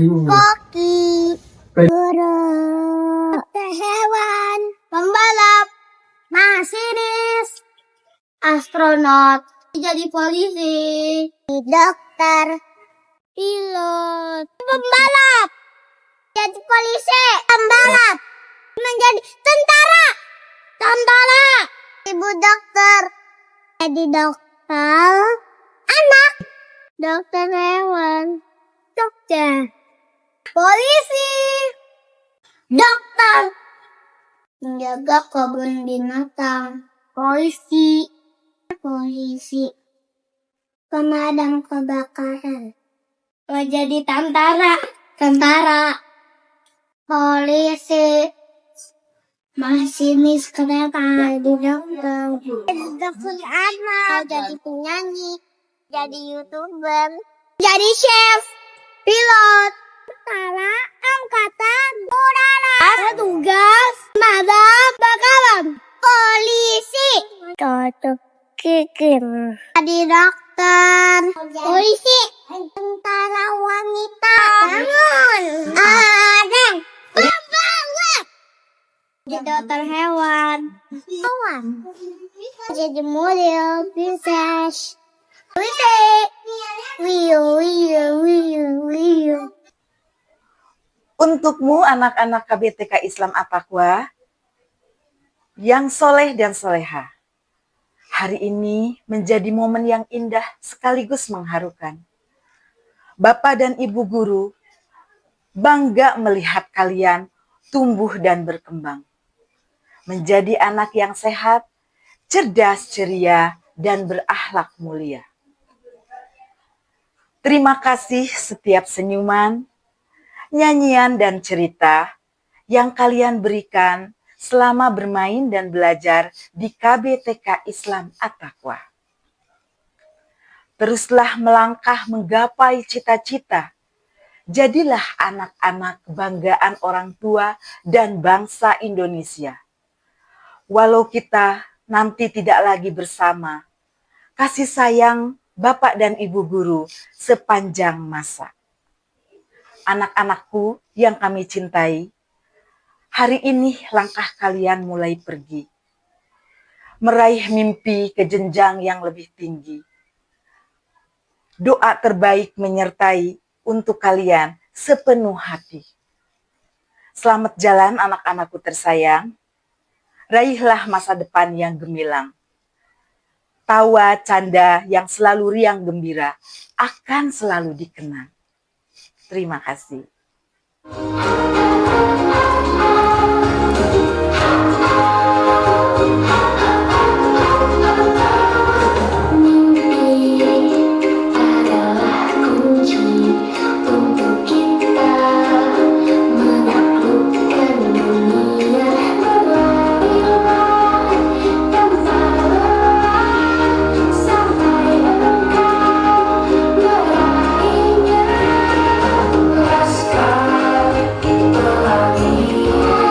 Speaker 5: koki, guru, dokter hewan, pembalap, masinis, astronot, jadi polisi, dokter, pilot, pembalap, jadi polisi, pembalap. Menjadi tentara, ibu dokter, jadi dokter anak, dokter hewan, dokter, polisi, dokter, menjaga kebun binatang, polisi, pemadam kebakaran, jadi tentara, polisi, masinis kereta, jadi dokter anak, jadi penyanyi, jadi youtuber, jadi chef, pilot, tentara angkatan udara, petugas, pemadam kebakaran, polisi, cocok kikir, jadi dokter, polisi, tentara wanita, bangun, adeng, pembalap, Jadi dokter hewan. Jadi model princess. Wiyo.
Speaker 8: Untukmu anak-anak KBTK Islam At-Taqwa yang soleh dan soleha, hari ini menjadi momen yang indah sekaligus mengharukan. Bapak dan Ibu guru bangga melihat kalian tumbuh dan berkembang. Menjadi anak yang sehat, cerdas, ceria, dan berakhlak mulia. Terima kasih setiap senyuman, nyanyian, dan cerita yang kalian berikan selama bermain dan belajar di KBTK Islam At-Taqwa. Teruslah melangkah menggapai cita-cita. Jadilah anak-anak kebanggaan orang tua dan bangsa Indonesia. Walau kita nanti tidak lagi bersama, kasih sayang Bapak dan Ibu guru sepanjang masa. Anak-anakku yang kami cintai, hari ini langkah kalian mulai pergi, meraih mimpi ke jenjang yang lebih tinggi. Doa terbaik menyertai untuk kalian sepenuh hati. Selamat jalan anak-anakku tersayang, raihlah masa depan yang gemilang. Tawa, canda yang selalu riang gembira akan selalu dikenang. Terima kasih.
Speaker 7: Laskar Pelangi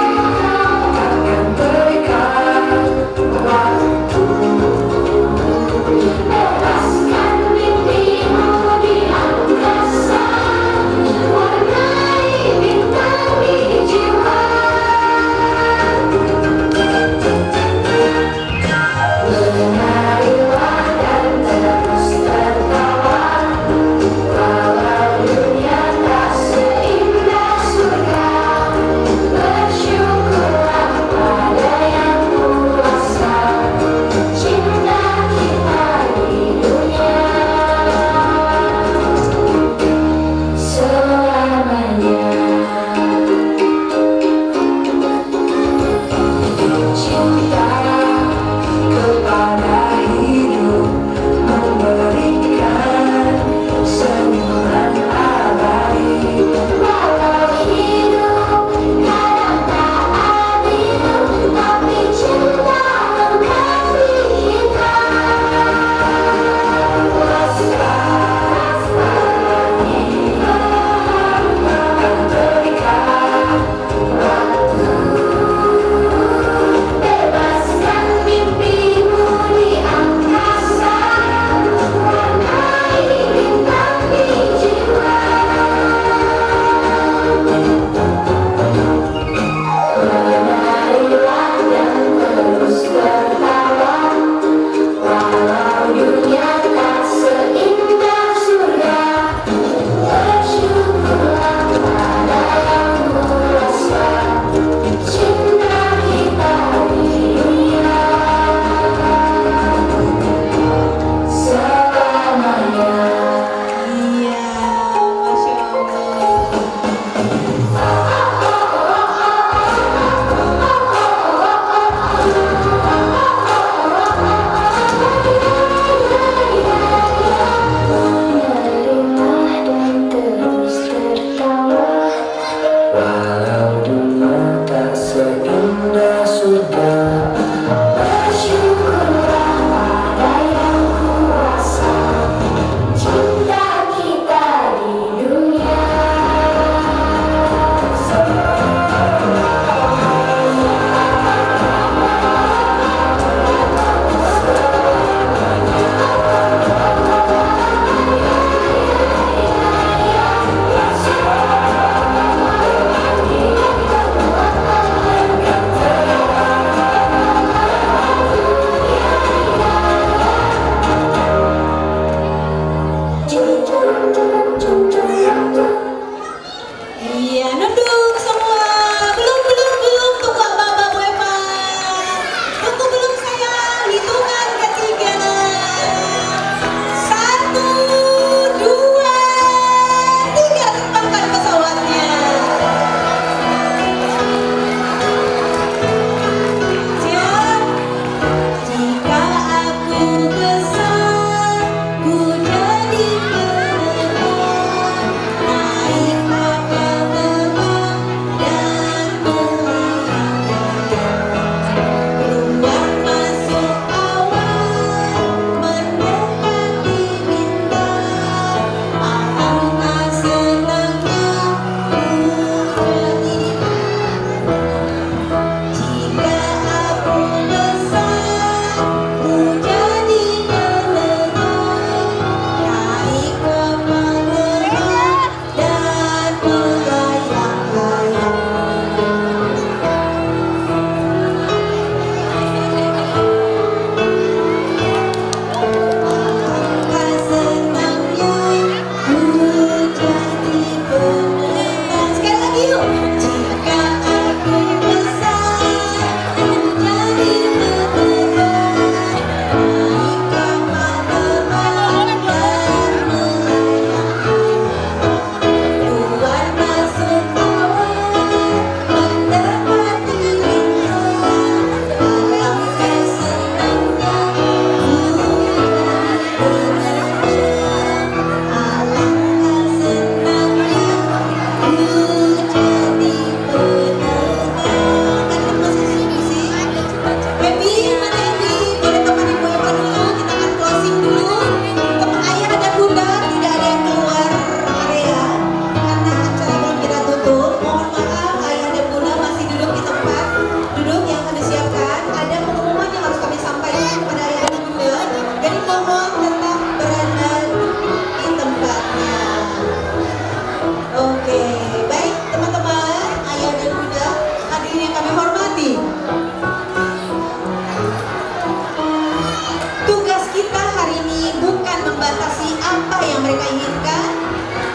Speaker 1: mereka inginkan,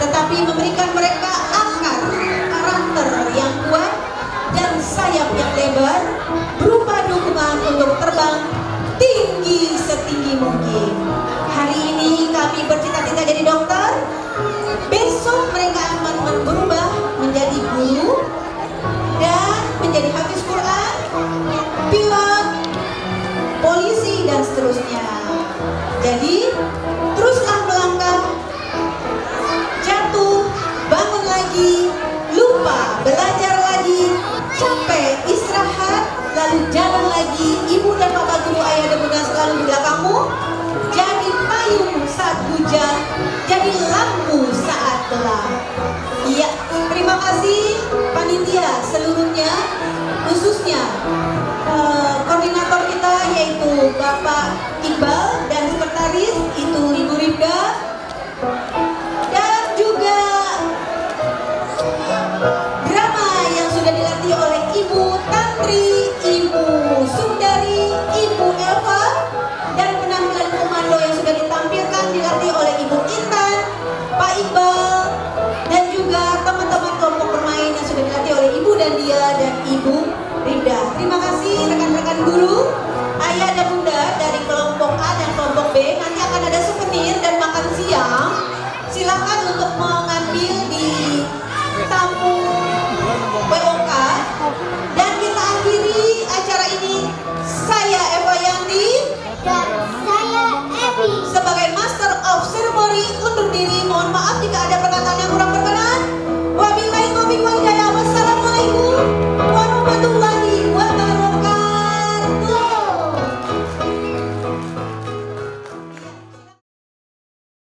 Speaker 1: tetapi memberikan mereka akar karakter yang kuat dan sayap yang lebar berupa dukungan untuk terbang tinggi setinggi mungkin. Hari ini kami bercita-cita jadi dokter, besok mereka akan berubah menjadi guru dan menjadi hafiz Quran, pilot, polisi, dan seterusnya. Jadi teruslah melangkah, jatuh, bangun lagi, lupa, belajar lagi, capek, istirahat, lalu jalan lagi. Ibu dan bapak guru, ayah dan bunda selalu di belakangmu. Jadi payung saat hujan, jadi lampu saat gelap. Iya, terima kasih panitia seluruhnya, khususnya koordinator kita yaitu Bapak Iqbal dan sekretaris itu Ibu